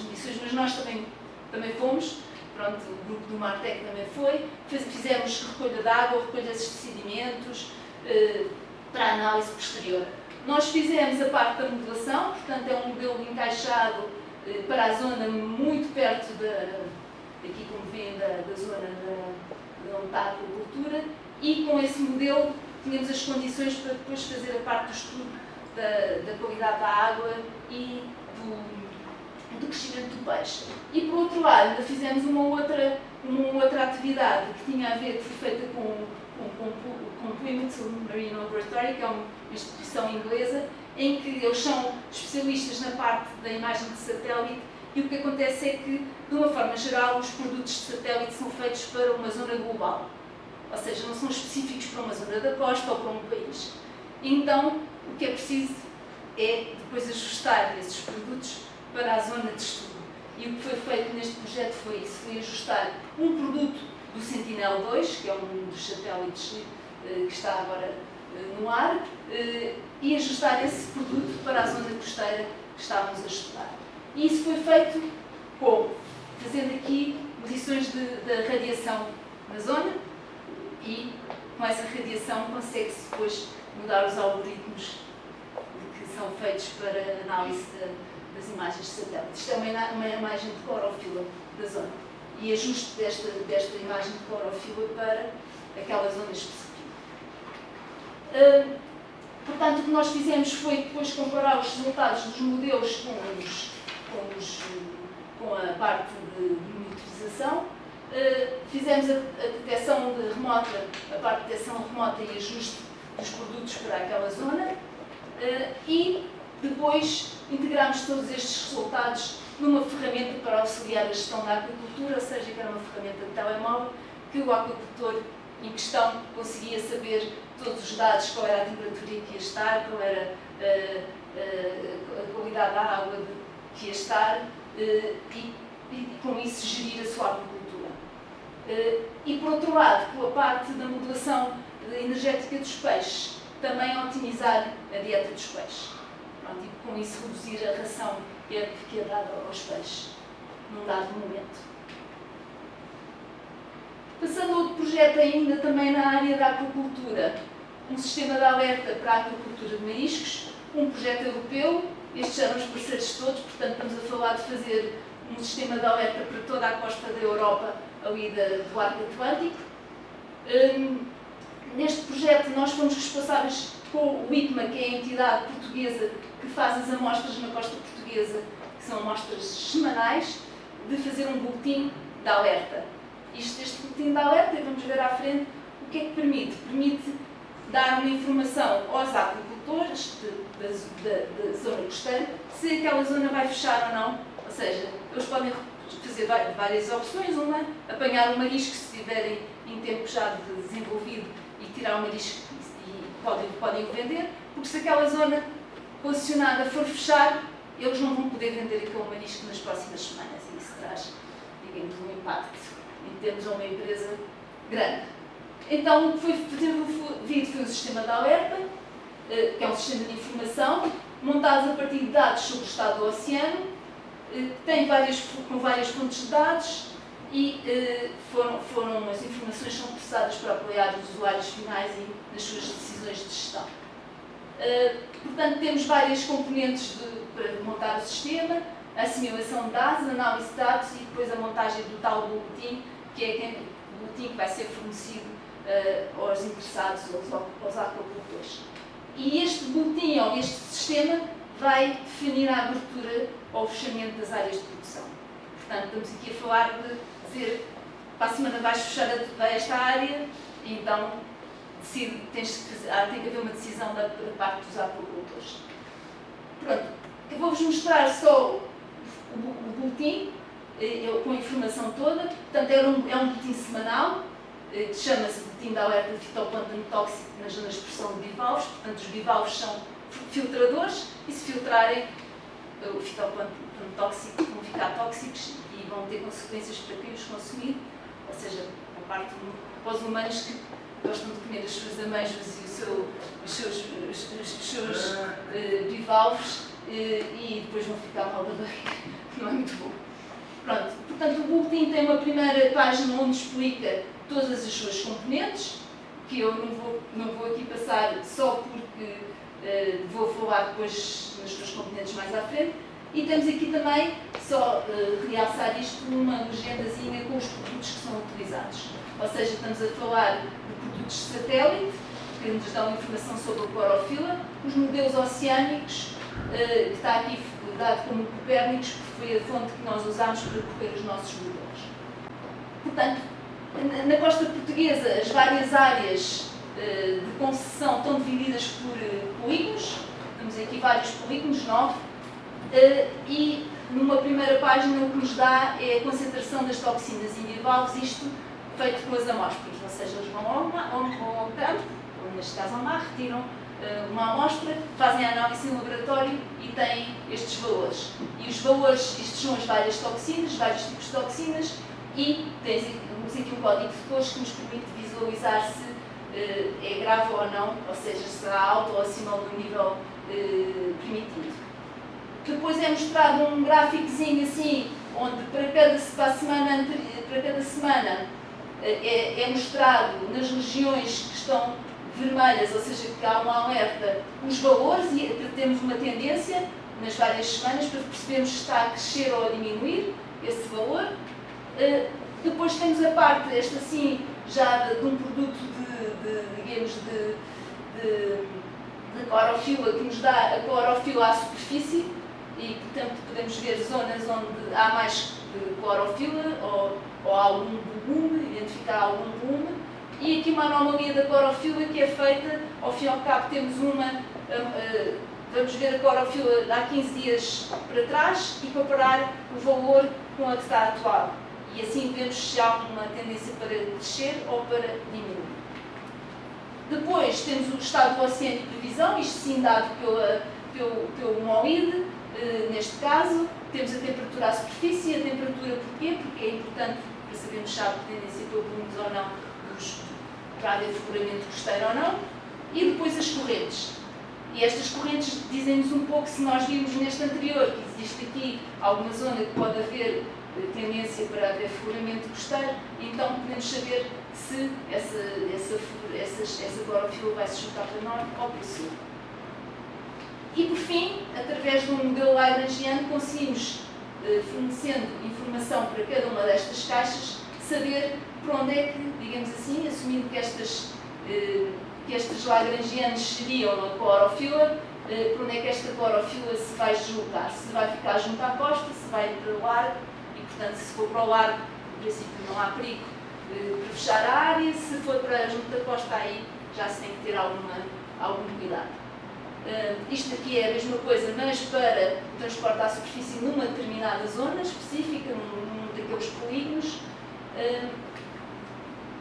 medições, mas nós também fomos. Pronto, o grupo do Martec também foi. Fizemos recolha de água, recolha de sedimentos para análise posterior. Nós fizemos a parte da modelação, portanto é um modelo encaixado para a zona muito perto aqui como vêem, da zona de onde está a aquacultura, e com esse modelo tínhamos as condições para depois fazer a parte do estudo da qualidade da água e do crescimento do peixe. E por outro lado, ainda fizemos uma outra atividade que tinha a ver, que foi feita com o Plymouth Marine Laboratory, que é uma instituição inglesa, em que eles são especialistas na parte da imagem de satélite, e o que acontece é que, de uma forma geral, os produtos de satélite são feitos para uma zona global, ou seja, não são específicos para uma zona da costa ou para um país. Então, o que é preciso é depois ajustar esses produtos para a zona de estudo. E o que foi feito neste projeto foi isso, foi ajustar um produto do Sentinel-2, que é um dos satélites que está agora no ar, e ajustar esse produto para a zona costeira que estávamos a estudar. E isso foi feito como? Fazendo aqui medições da radiação na zona, e com essa radiação consegue-se depois mudar os algoritmos que são feitos para análise das imagens de satélite. Isto é uma imagem de clorofila da zona, e ajuste desta imagem de clorofila para aquela zona específica. Portanto, o que nós fizemos foi depois comparar os resultados dos modelos com a parte de monitorização. Fizemos a detecção remota, a parte de detecção remota e ajuste dos produtos para aquela zona, e Depois, integramos todos estes resultados numa ferramenta para auxiliar a gestão da aquicultura, ou seja, que era uma ferramenta de telemóvel, que o aquicultor em questão conseguia saber todos os dados, qual era a temperatura que ia estar, qual era a qualidade da água que ia estar, e com isso gerir a sua aquicultura. E por outro lado, com a parte da modulação energética dos peixes, também otimizar a dieta dos peixes. Pronto, e com isso reduzir a ração que é dada aos peixes num dado momento. Passando a outro projeto ainda também na área da aquacultura, um sistema de alerta para a aquacultura de mariscos, um projeto europeu, estes eram os parceiros todos, portanto estamos a falar de fazer um sistema de alerta para toda a costa da Europa, ali do Arco Atlântico. Neste projeto nós fomos responsáveis com o IPMA, que é a entidade portuguesa que faz as amostras na costa portuguesa, que são amostras semanais, de fazer um boletim de alerta. Este boletim de alerta, e vamos ver à frente, o que é que permite? Permite dar uma informação aos aquicultores da zona costeira se aquela zona vai fechar ou não. Ou seja, eles podem fazer várias opções. Uma, apanhar um marisco se estiverem em tempo já desenvolvido e tirar o marisco e podem o vender, porque se aquela zona posicionada for fechar, eles não vão poder vender aquele marisco nas próximas semanas. E isso traz, digamos, um impacto em termos a uma empresa grande. Então, o que foi desenvolvido foi um sistema de alerta, que é um sistema de informação, montado a partir de dados sobre o estado do oceano, com várias fontes de dados, e as informações são processadas para apoiar os usuários finais nas suas decisões de gestão. Portanto, temos várias componentes para montar o sistema: a assimilação de dados, a análise de dados e depois a montagem do tal boletim, que é o boletim que vai ser fornecido aos interessados, aos aquacultores. E este boletim, ou este sistema, vai definir a abertura ou fechamento das áreas de produção. Portanto, estamos aqui a falar de dizer, para a semana vais fechar esta área, e então tem que haver uma decisão da parte dos aquicultores. Pronto, eu vou-vos mostrar só o boletim, com a informação toda. Portanto, é um boletim semanal, chama-se Boletim de Alerta de Fitoplâncton Tóxico nas zonas de expressão de bivalves. Portanto, os bivalves são filtradores, e se filtrarem o fitoplâncton tóxico, vão ficar tóxicos e vão ter consequências para quem os consumir, ou seja, a parte para os humanos que gostam de comer as suas ameijas e os seus bivalves, e depois vão ficar mal da barriga. Não é muito bom. Pronto, portanto, o boletim tem uma primeira página onde explica todas as suas componentes, que eu não vou aqui passar só porque vou falar depois nas suas componentes mais à frente. E temos aqui também, só realçar isto, uma legendazinha com os produtos que são utilizados. Ou seja, estamos a falar de produtos de satélite, que nos dão informação sobre a clorofila, os modelos oceânicos, que está aqui dado como Copérnicos, porque foi a fonte que nós usámos para correr os nossos modelos. Portanto, na costa portuguesa, as várias áreas de concessão estão divididas por polígonos. Temos aqui vários polígonos, 9. E numa primeira página o que nos dá é a concentração das toxinas em bivalves, isto feito com as amostras, ou seja, eles vão ao campo, ou neste caso ao mar, retiram uma amostra, fazem a análise em laboratório e têm estes valores. E os valores, estes são as várias toxinas, vários tipos de toxinas, e temos aqui um código de cores que nos permite visualizar se é grave ou não, ou seja, se será alto ou acima do nível permitido. Depois é mostrado um gráficozinho assim, onde para cada semana é mostrado nas regiões que estão vermelhas, ou seja, que há um alerta, os valores, e temos uma tendência nas várias semanas para percebermos se está a crescer ou a diminuir esse valor. Depois temos a parte, esta assim, já de um produto de clorofila, que nos dá a clorofila à superfície, e portanto podemos ver zonas onde há mais clorofila ou algum volume, identificar algum volume, e aqui uma anomalia da clorofila que é feita, ao fim e ao cabo temos vamos ver a clorofila de há 15 dias para trás e comparar o valor com a que está atual. E assim vemos se há uma tendência para descer ou para diminuir. Depois temos o estado do oceano e previsão, isto sim dado pelo MOID, neste caso. Temos a temperatura à superfície. A temperatura porquê? Porque é importante para sabermos se há tendência para volumes ou não, para haver afloramento costeiro ou não. E depois as correntes. E estas correntes dizem-nos um pouco, se nós vimos neste anterior, que existe aqui alguma zona que pode haver tendência para haver afloramento costeiro, então podemos saber se essa clorofila vai se juntar para norte ou para sul. E por fim, através de um modelo lagrangiano, conseguimos, fornecendo informação para cada uma destas caixas, saber para onde é que, digamos assim, assumindo que estes lagrangianos seriam a clorofila, para onde é que esta clorofila se vai deslocar, se vai ficar junto à costa, se vai para o largo, e portanto se for para o largo, em princípio não há perigo para fechar a área, se for para junto da costa aí já se tem que ter algum cuidado. Isto aqui é a mesma coisa, mas para o transporte à superfície numa determinada zona específica, num daqueles polígonos.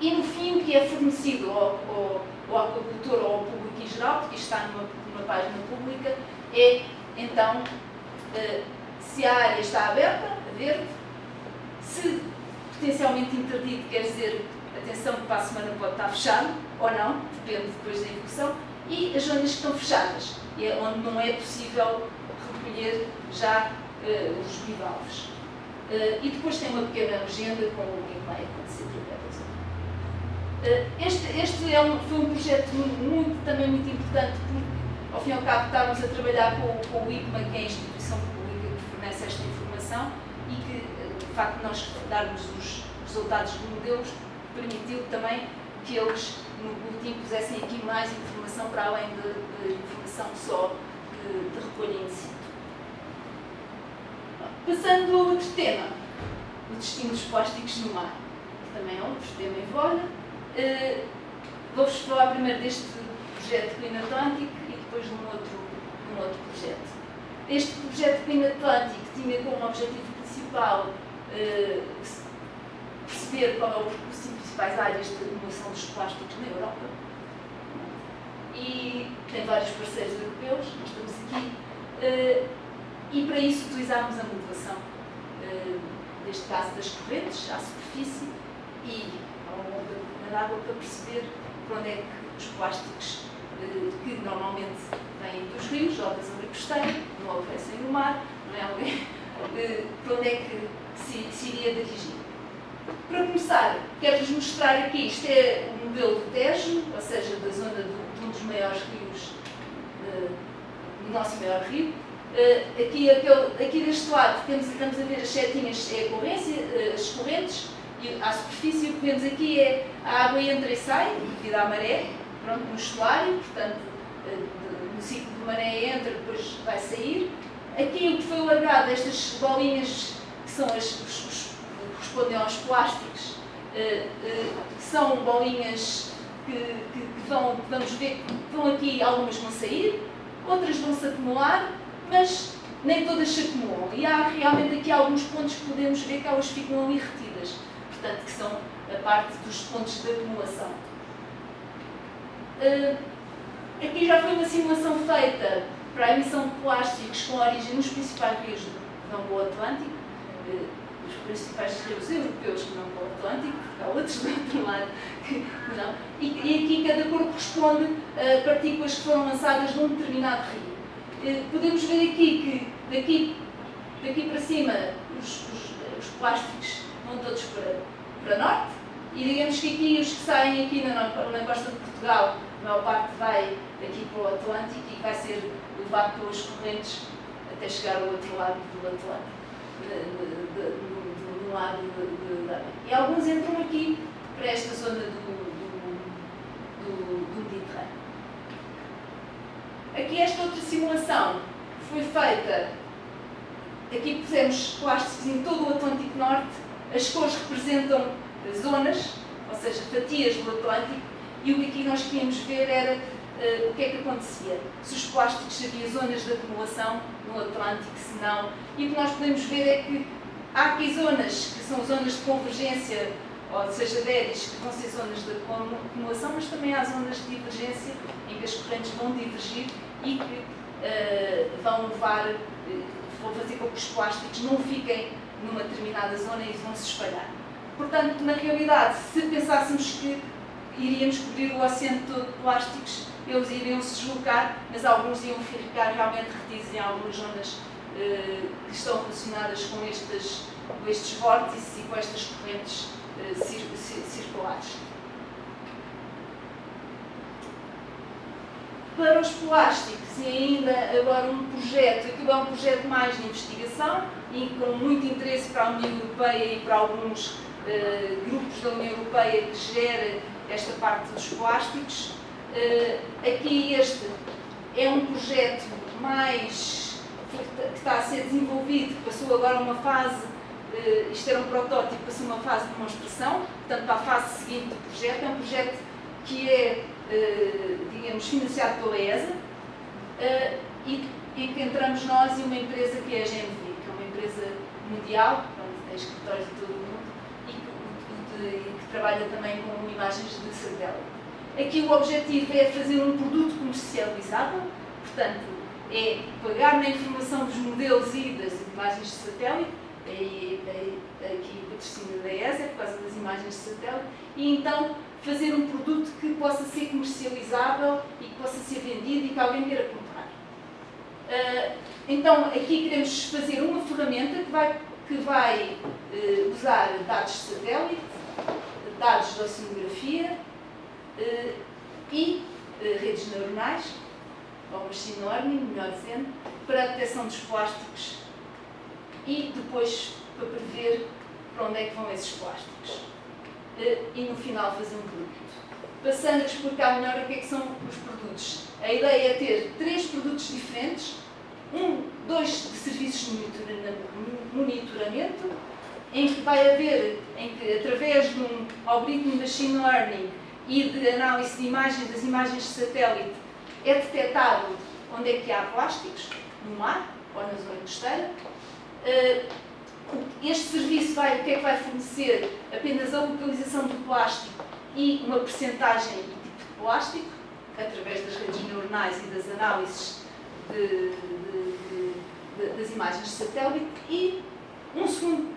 E no fim, o que é fornecido ao aquacultor ou ao público em geral, porque isto está numa página pública, é então se a área está aberta, a verde, se potencialmente interdito, quer dizer, atenção que para a semana pode estar fechado ou não, depende depois da evolução, e as zonas que estão fechadas, onde não é possível recolher já os bivalves. E depois tem uma pequena legenda com o que vai acontecer para cada zona. Este foi um projeto também muito importante, porque ao fim e ao cabo estávamos a trabalhar com o IPMA, que é a instituição pública que fornece esta informação, e que, de facto, nós darmos os resultados dos modelos permitiu também que eles no boletim pusessem aqui mais informação para além da informação só de recolha in situ. Passando a outro tema, o destino dos plásticos no mar, que também é outro tema em voga. Vou-vos falar primeiro deste projeto Clean Atlantic e depois de um outro projeto. Este projeto Clean Atlantic tinha como objetivo principal perceber qual é o percurso e principais áreas de acumulação dos plásticos na Europa. E tem vários parceiros europeus, nós estamos aqui, e para isso utilizámos a modulação, neste caso das correntes, à superfície e ao longo da coluna d'água, para perceber para onde é que os plásticos que normalmente vêm dos rios ou da zona costeira, não aparecem no mar, não é alguém, para onde é que se iria dirigir. Para começar, quero-vos mostrar aqui, isto é o modelo do Tejo, ou seja, da zona de um dos maiores rios, do nosso maior rio. Aqui deste lado estamos a ver as setinhas, é a corrência, as correntes, e à superfície o que vemos aqui é a água entra e sai, devido à maré, pronto, no estuário, portanto, no ciclo de maré entra, depois vai sair. Aqui o que foi largado, estas bolinhas que são correspondem aos plásticos, são bolinhas que vamos ver que vão aqui, algumas vão sair, outras vão se acumular, mas nem todas se acumulam. E há realmente aqui alguns pontos que podemos ver que elas ficam ali retidas, portanto, que são a parte dos pontos de acumulação. Aqui já foi uma simulação feita para a emissão de plásticos com origem nos principais rios do não Atlântico, os principais rios europeus que não vão ao Atlântico, porque há outros do outro lado que não. E aqui cada cor corresponde a partículas que foram lançadas num determinado rio. Podemos ver aqui que daqui para cima os plásticos vão todos para norte, e digamos que aqui os que saem aqui na costa de Portugal, a maior parte vai aqui para o Atlântico e vai ser levado pelas correntes até chegar ao outro lado do Atlântico, no lado da América. E alguns entram aqui para esta zona do Mediterrâneo. Aqui esta outra simulação foi feita, aqui pusemos plásticos em todo o Atlântico Norte, as cores representam zonas, ou seja, fatias do Atlântico, e o que aqui nós queríamos ver era o que é que acontecia? Se os plásticos havia zonas de acumulação no Atlântico, se não. E o que nós podemos ver é que há aqui zonas que são zonas de convergência, ou seja, DERIs, que vão ser zonas de acumulação, mas também há zonas de divergência em que as correntes vão divergir e que vão fazer com que os plásticos não fiquem numa determinada zona e vão se espalhar. Portanto, na realidade, se pensássemos que iríamos cobrir o oceano todo de plásticos, eles iriam se deslocar, mas alguns iam ficar realmente retidos em algumas zonas que estão relacionadas com estes vórtices e com estas correntes circulares. Para os plásticos, e ainda agora um projeto, aquilo é um projeto mais de investigação e com muito interesse para a União Europeia e para alguns grupos da União Europeia que gera esta parte dos plásticos. Aqui este é um projeto mais que está a ser desenvolvido, que passou agora uma fase, isto era um protótipo, passou uma fase de demonstração, portanto para a fase seguinte do projeto. É um projeto que é, digamos, financiado pela ESA e em que entramos nós e uma empresa que é a GMV, que é uma empresa mundial, onde tem escritórios de todo o mundo e que trabalha também com imagens de satélite. Aqui o objetivo é fazer um produto comercializável, portanto, é pegar na informação dos modelos e das imagens de satélite, aqui o patrocínio da ESA, por causa das imagens de satélite, e então fazer um produto que possa ser comercializável e que possa ser vendido e que alguém queira comprar. Então, aqui queremos fazer uma ferramenta que vai usar dados de satélite, dados de oceanografia e redes neuronais, ou machine learning, melhor dizendo, para a detecção dos plásticos e depois para prever para onde é que vão esses plásticos. E no final fazer um produto. Passando a explicar melhor o que é que são os produtos. A ideia é ter 3 produtos diferentes, 2 de serviços de monitoramento, em que através de um algoritmo de machine learning e de análise de imagens, das imagens de satélite, é detectado onde é que há plásticos, no mar ou na zona costeira. Este serviço o que é que vai fornecer? Apenas a localização do plástico e uma percentagem do tipo de plástico, através das redes neuronais e das análises das imagens de satélite. E um segundo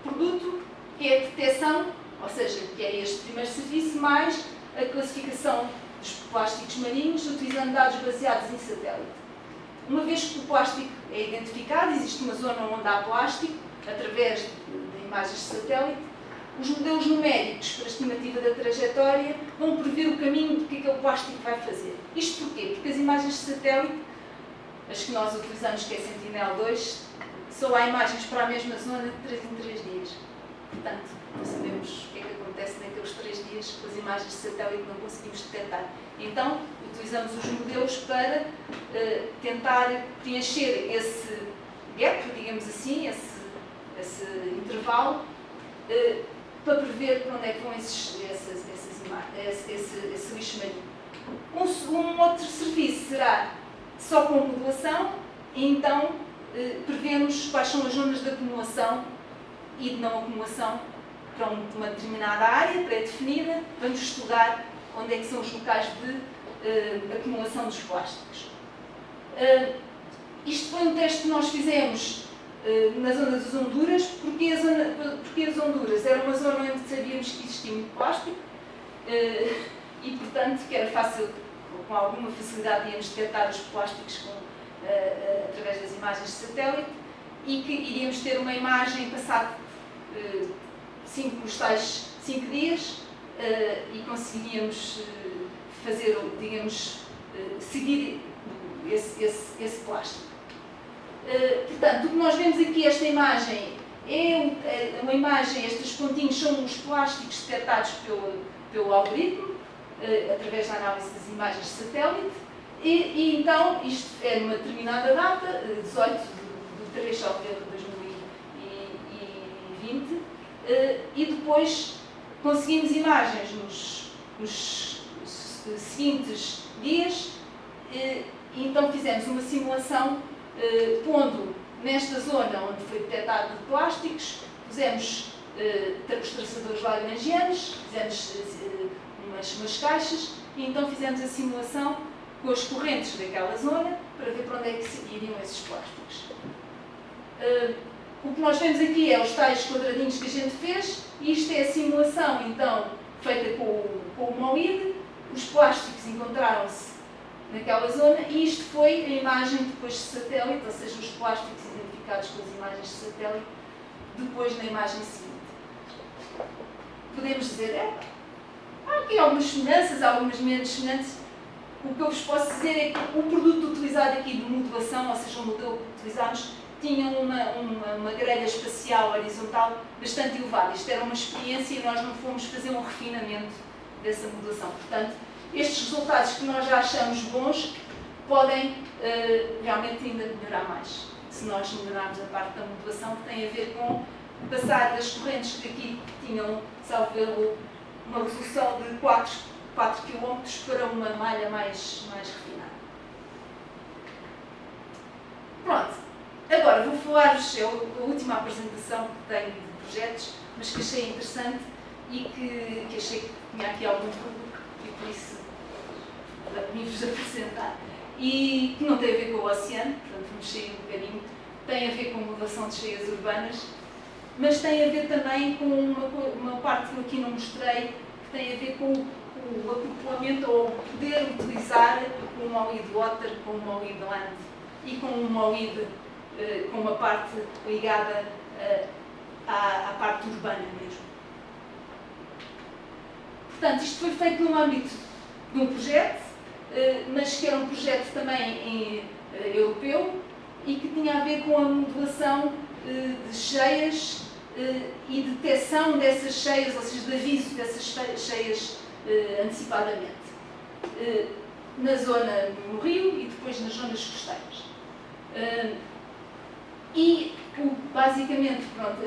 produto, que é a detecção, ou seja, que é este primeiro serviço, mais a classificação dos plásticos marinhos, utilizando dados baseados em satélite. Uma vez que o plástico é identificado, existe uma zona onde há plástico, através de imagens de satélite, os modelos numéricos para a estimativa da trajetória vão prever o caminho do que aquele plástico vai fazer. Isto porquê? Porque as imagens de satélite, as que nós utilizamos, que é Sentinel-2, só há imagens para a mesma zona de 3 em 3 dias. Portanto, não sabemos o que é que acontece naqueles 3 dias com as imagens de satélite, não conseguimos detectar. Então, utilizamos os modelos para tentar preencher esse gap, digamos assim, esse intervalo, para prever para onde é que vão esse lixo marinho. Um outro serviço será só com modulação, e então prevemos quais são as zonas de acumulação e de não acumulação para uma determinada área pré-definida. Vamos estudar onde é que são os locais de acumulação dos plásticos. Isto foi um teste que nós fizemos na zona das Honduras. Porque as Honduras era uma zona onde sabíamos que existia muito plástico e, portanto, que era fácil, com alguma facilidade, íamos detectar os plásticos através das imagens de satélite, e que iríamos ter uma imagem passado os tais 5 dias e conseguiríamos fazer, digamos, seguir esse plástico. Portanto, o que nós vemos aqui, esta imagem, é uma imagem, estes pontinhos são os plásticos detectados pelo algoritmo, através da análise das imagens de satélite, e então, isto é numa determinada data, 18 de 3 de outubro de 2020, e depois conseguimos imagens nos seguintes dias. E então fizemos uma simulação pondo nesta zona onde foi detectado plásticos, pusemos os traçadores lagrangianos, fizemos umas caixas e então fizemos a simulação com as correntes daquela zona para ver para onde é que iriam esses plásticos. O que nós vemos aqui é os tais quadradinhos que a gente fez, e isto é a simulação então feita com o MOID. Os plásticos encontraram-se naquela zona e isto foi a imagem depois de satélite, ou seja, os plásticos identificados com as imagens de satélite depois na imagem seguinte. Podemos dizer, há aqui algumas semelhanças, algumas menos semelhanças. O que eu vos posso dizer é que o produto utilizado aqui de modulação, ou seja, o modelo que utilizámos, tinha uma grelha espacial horizontal bastante elevada. Isto era uma experiência e nós não fomos fazer um refinamento dessa modulação. Portanto, estes resultados que nós já achamos bons podem realmente ainda melhorar mais. Se nós melhorarmos a parte da modulação, que tem a ver com passar das correntes que aqui tinham, salvo uma resolução de 4 km para uma malha mais refinada. Pronto. Agora vou falar-vos, é a última apresentação que tenho de projetos, mas que achei interessante e que achei que tinha aqui algum público e por isso vim-vos apresentar. E que não tem a ver com o oceano, portanto vamos sair um bocadinho, tem a ver com modulação de cheias urbanas, mas tem a ver também com uma parte que eu aqui não mostrei, que tem a ver com o acoplamento ou poder utilizar um MOID water com um MOID land e com um MOID com uma parte ligada à parte urbana mesmo. Portanto, isto foi feito no âmbito de um projeto, mas que era um projeto também europeu e que tinha a ver com a modulação de cheias e detecção dessas cheias, ou seja, de aviso dessas cheias antecipadamente, na zona no rio e depois nas zonas costeiras. E, basicamente, pronto,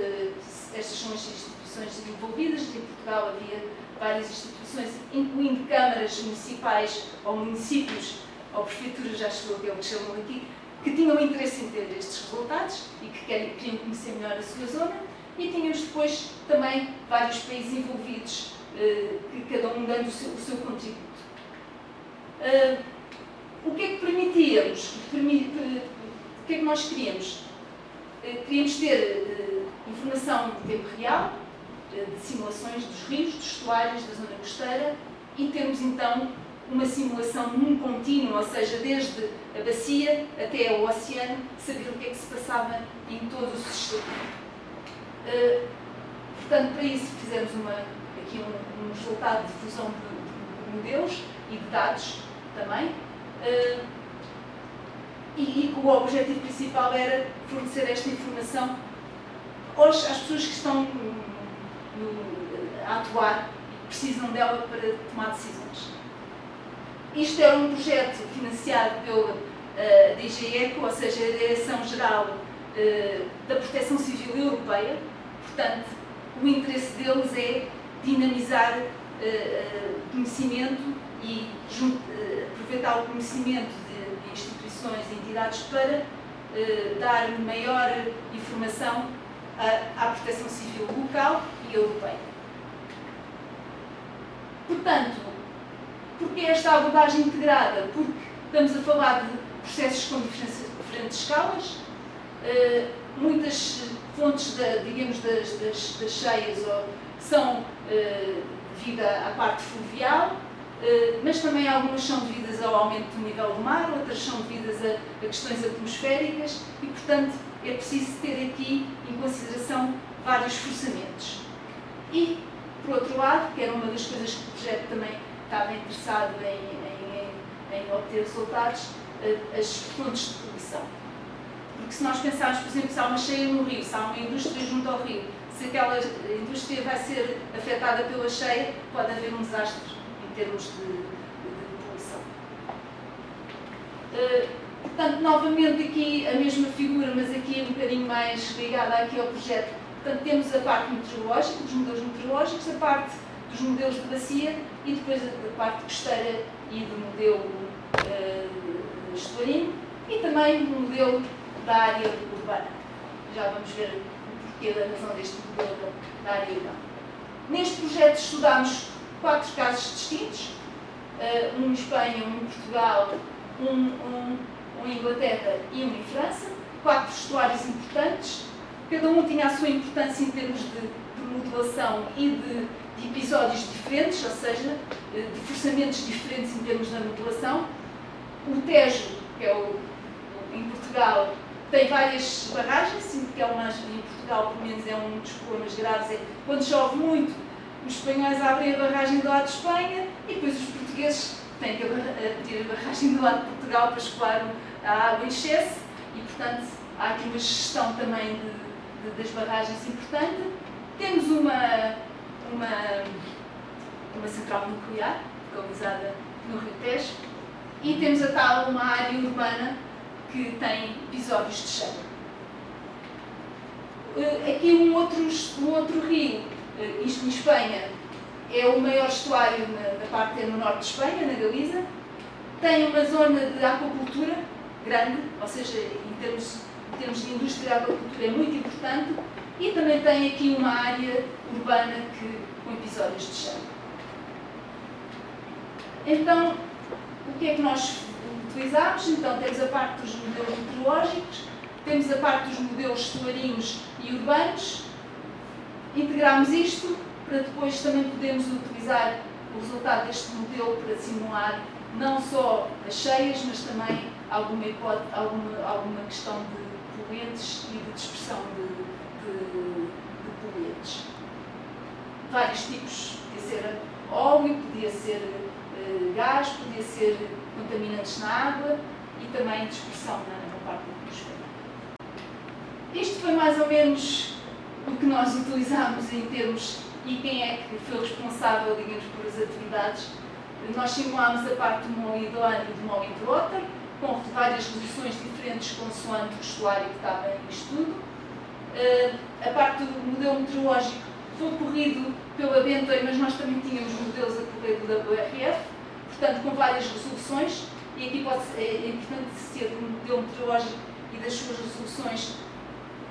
estas são as instituições envolvidas. Em Portugal havia várias instituições, incluindo câmaras municipais ou municípios, ou prefeituras, já chegou que é o que chamam aqui, que tinham interesse em ter estes resultados e que queriam conhecer melhor a sua zona. E tínhamos depois também vários países envolvidos, que cada um dando o seu contributo. O que é que permitíamos? O que é que nós queríamos? Queríamos ter informação de tempo real, de simulações dos rios, dos estuários, da zona costeira, e termos então uma simulação num contínuo, ou seja, desde a bacia até ao oceano, saber o que é que se passava em todo o sistema. Portanto, para isso fizemos aqui um resultado de fusão de modelos e de dados também. E o objetivo principal era fornecer esta informação às pessoas que estão a atuar e precisam dela para tomar decisões. Isto era um projeto financiado pela DG ECO, ou seja, a Direção-Geral da Proteção Civil Europeia. Portanto, o interesse deles é dinamizar conhecimento e aproveitar o conhecimento de instituições e entidades para dar maior informação à proteção civil local e europeia. Portanto, porque esta abordagem integrada? Porque estamos a falar de processos com diferentes escalas, muitas fontes, digamos, das cheias são devido à parte fluvial, mas também algumas são devidas ao aumento do nível do mar, outras são devidas a questões atmosféricas e, portanto, é preciso ter aqui em consideração vários forçamentos. E, por outro lado, que era uma das coisas que o projeto também estava interessado em obter resultados, as fontes de poluição. Porque se nós pensarmos, por exemplo, se há uma cheia no rio, se há uma indústria junto ao rio, se aquela indústria vai ser afetada pela cheia, pode haver um desastre em termos de poluição. Portanto, novamente aqui a mesma figura, mas aqui um bocadinho mais ligada aqui ao projeto. Portanto, temos a parte meteorológica, dos modelos meteorológicos, a parte dos modelos de bacia e depois da parte costeira e do modelo estuarino e também do modelo da área urbana. Já vamos ver o porquê da razão deste modelo da área urbana. Neste projeto estudámos 4 casos distintos, um em Espanha, um em Portugal, um em Inglaterra e um em França, 4 estuários importantes, cada um tinha a sua importância em termos de modulação e de episódios diferentes, ou seja, de forçamentos diferentes em termos da modulação. O Tejo, que é em Portugal, tem várias barragens, sinto que é uma, em Portugal, pelo menos, é um dos problemas graves, é quando chove muito, os espanhóis abrem a barragem do lado de Espanha e depois os portugueses têm que abrir a barragem do lado de Portugal para escoar a água em excesso e, portanto, há aqui uma gestão também das barragens importante. Temos uma central nuclear, localizada no Rio Tejo, e temos a tal uma área urbana que tem episódios de cheia. Aqui um outro rio, isto em Espanha, é o maior estuário na parte no norte de Espanha, na Galiza. Tem uma zona de aquacultura grande, ou seja, em termos de indústria de aquacultura é muito importante, e também tem aqui uma área urbana com episódios de cheia. Então, o que é que nós utilizámos? Então, temos a parte dos modelos meteorológicos, temos a parte dos modelos estuarinos e urbanos, integramos isto para depois também podermos utilizar o resultado deste modelo para simular não só as cheias, mas também alguma questão de poluentes e de dispersão de poluentes. Vários tipos, podia ser óleo, podia ser gás, podia ser contaminantes na água e também dispersão na parte da atmosfera. Isto foi mais ou menos o que nós utilizámos em termos e quem é que foi responsável, digamos, por as atividades. Nós simulámos a parte do Molido e do Molido Water, com várias resoluções diferentes consoante o estuário que estava em estudo. A parte do modelo meteorológico foi corrido pela Bentley, mas nós também tínhamos modelos a correr do WRF, portanto, com várias resoluções, e aqui é importante ser do modelo meteorológico e das suas resoluções,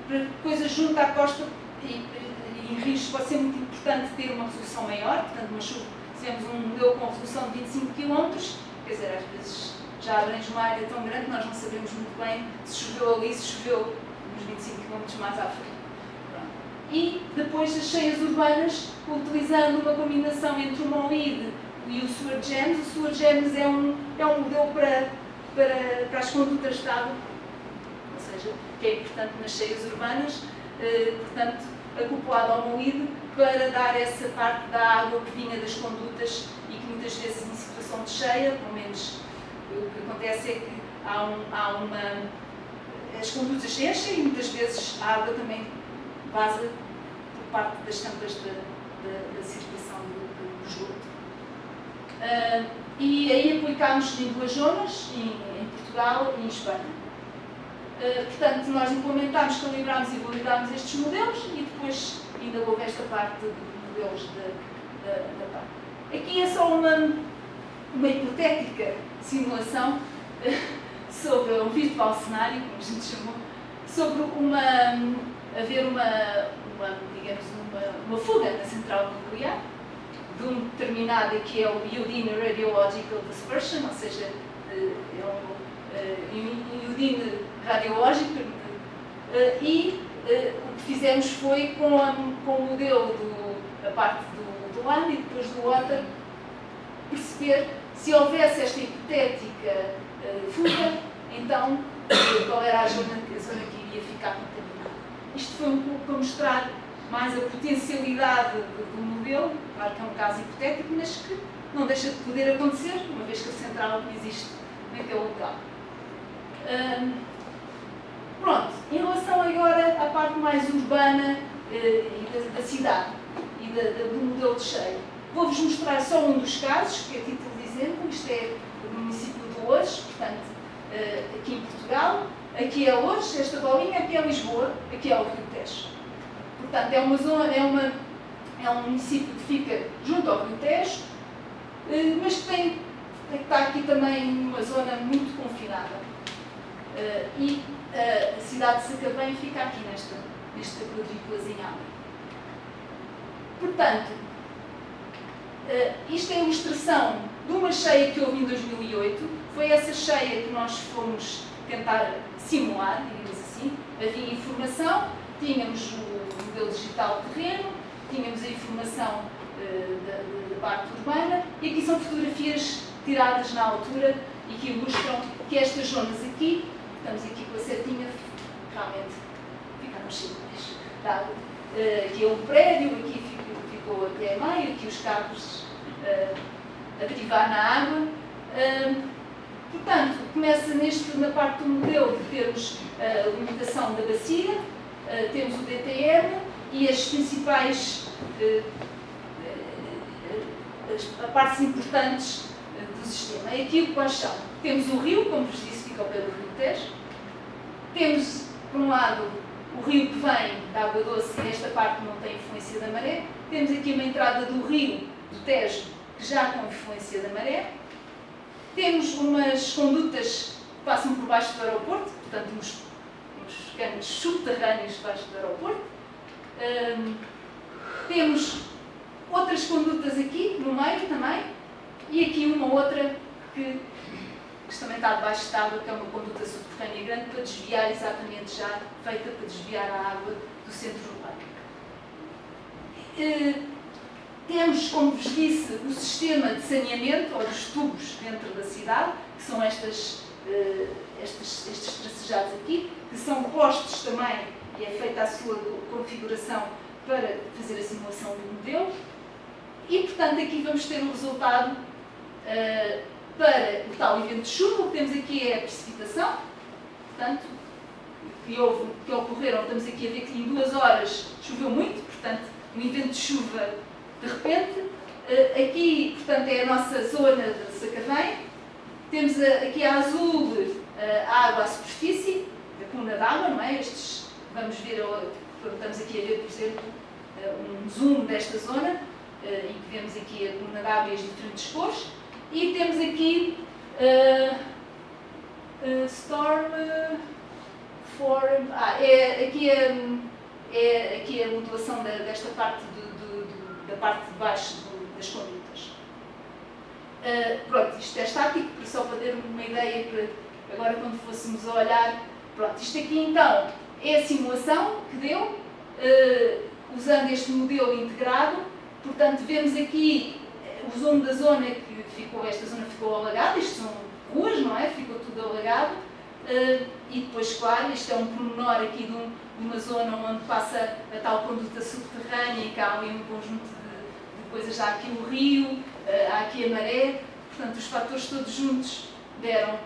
para coisas junto à costa e em rios pode ser muito importante ter uma resolução maior, portanto, uma chuva, fizemos um modelo com resolução de 25 km, quer dizer, às vezes já abrange uma área tão grande que nós não sabemos muito bem se choveu ali, se choveu uns 25 km mais à frente. E depois as cheias urbanas, utilizando uma combinação entre o MOID e o Seward Gems. O Seward Gems é um modelo para as condutas de água, ou seja, que é importante nas cheias urbanas, portanto, acoplado ao MOID, para dar essa parte da água que vinha das condutas e que muitas vezes em situação de cheia, pelo menos o que acontece é que as condutas enchem e muitas vezes a água também vaza por parte das tampas da circulação do esgoto. E aí aplicámos em 2 zonas, em Portugal e em Espanha. Portanto, nós implementámos, calibrámos e validámos estes modelos e depois ainda houve esta parte de modelos da parte. Aqui é só uma hipotética simulação sobre um virtual cenário, como a gente chamou, sobre haver digamos, uma fuga na central nuclear de um determinado, que é o Iodine Radiological Dispersion, ou seja, iodine radiológico, e o que fizemos foi com o modelo da parte do land e depois do water, perceber se houvesse esta hipotética fuga, então qual era a zona que iria ficar contaminada. Isto foi um pouco para mostrar mais a potencialidade do modelo, claro que é um caso hipotético, mas que não deixa de poder acontecer, uma vez que a central existe naquele local. Pronto, em relação agora à parte mais urbana e da cidade e do modelo de cheio, vou-vos mostrar só um dos casos, que é título de exemplo. Isto é o município de Loures, portanto, aqui em Portugal. Aqui é Loures, esta bolinha, aqui é Lisboa, aqui é o Rio Tejo. Portanto, é É um município que fica junto ao Rio Tejo, mas que está aqui também numa zona muito confinada. E a cidade de Sacavém fica aqui nesta quadrículazinha. Portanto, isto é a ilustração de uma cheia que houve em 2008. Foi essa cheia que nós fomos tentar simular, digamos assim. Havia informação, tínhamos o modelo digital de terreno, tínhamos a informação da parte urbana, e aqui são fotografias tiradas na altura e que ilustram que estas zonas aqui, estamos aqui com a setinha, realmente ficaram cheias de água. Aqui é um prédio, aqui ficou até meio, aqui os carros a derivar na água. Portanto, começa na parte do modelo de termos a limitação da bacia, temos o DTM e as principais as partes importantes do sistema. É aqui quais são? Temos o rio, como vos disse, fica ao pé do Rio Tejo. Temos, por um lado, o rio que vem da água doce, e esta parte não tem influência da maré. Temos aqui uma entrada do rio, do Tejo, que já com influência da maré. Temos umas condutas que passam por baixo do aeroporto, portanto, uns canos subterrâneos debaixo do aeroporto. Temos outras condutas aqui, no meio também, e aqui uma outra que também está debaixo de água, que é uma conduta subterrânea grande, para desviar, exatamente já feita para desviar a água do centro urbano. Temos, como vos disse, o sistema de saneamento, ou dos tubos dentro da cidade, que são estes tracejados aqui, que são postos também, e é feita a sua configuração para fazer a simulação do modelo. E, portanto, aqui vamos ter um resultado para o tal evento de chuva. O que temos aqui é a precipitação, portanto, que ocorreram, estamos aqui a ver que em 2 horas choveu muito, portanto, um evento de chuva de repente. Aqui, portanto, é a nossa zona de Sacavém. Temos aqui a azul a água à superfície, a coluna d'água, não é? Vamos ver, estamos aqui a ver, por exemplo, um zoom desta zona, em que vemos aqui a coluna d'água e as diferentes cores. E temos aqui Storm Form. Aqui é a modulação desta parte da parte de baixo das condutas. Pronto, isto é estático, só para ter uma ideia, para agora quando fôssemos a olhar. Pronto, isto aqui então é a simulação que deu, usando este modelo integrado. Portanto, vemos aqui o zoom da zona que ficou, esta zona ficou alagada, isto são ruas, não é? Ficou tudo alagado. E depois, claro, isto é um pormenor aqui de uma zona onde passa a tal conduta subterrânea, e que há ali um conjunto de coisas. Há aqui o rio, há aqui a maré, portanto, os fatores todos juntos deram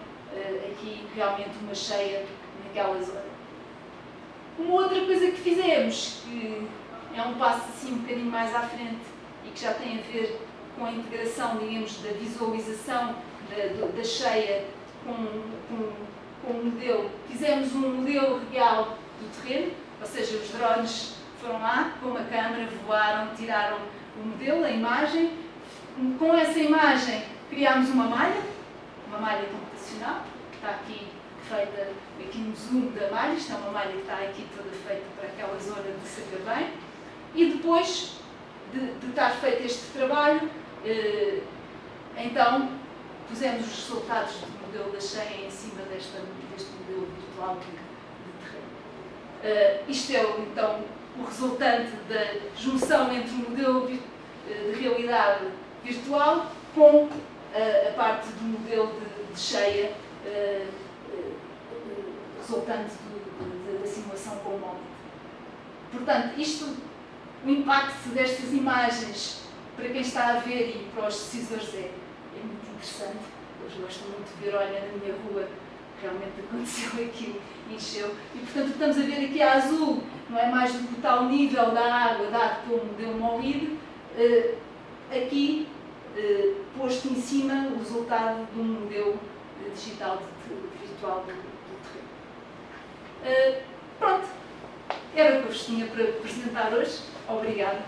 aqui realmente uma cheia naquela zona. Uma outra coisa que fizemos, que é um passo assim um bocadinho mais à frente e que já tem a ver com a integração, digamos, da visualização da cheia com o modelo. Fizemos um modelo real do terreno, ou seja, os drones foram lá com uma câmera, voaram, tiraram o modelo, a imagem. Com essa imagem criámos uma malha computacional, que está aqui feita, aqui um zoom da malha. Isto é uma malha que está aqui toda feita para aquela zona de Sacavém. E depois de estar feito este trabalho, então pusemos os resultados do modelo da cheia em cima deste modelo virtual de terreno. Isto é então o resultante da junção entre o modelo de realidade virtual com a parte do modelo de cheia resultante da simulação com o móvel. Portanto, o impacto destas imagens para quem está a ver e para os decisores é muito interessante. Eles gostam muito de ver, olha, na minha rua realmente aconteceu aquilo, encheu. E portanto estamos a ver aqui a azul, não é mais do que o tal nível da água dado pelo modelo MOLID, aqui posto em cima o resultado de um modelo digital virtual do terreno. Pronto, era o que eu vos tinha para apresentar hoje. Obrigada.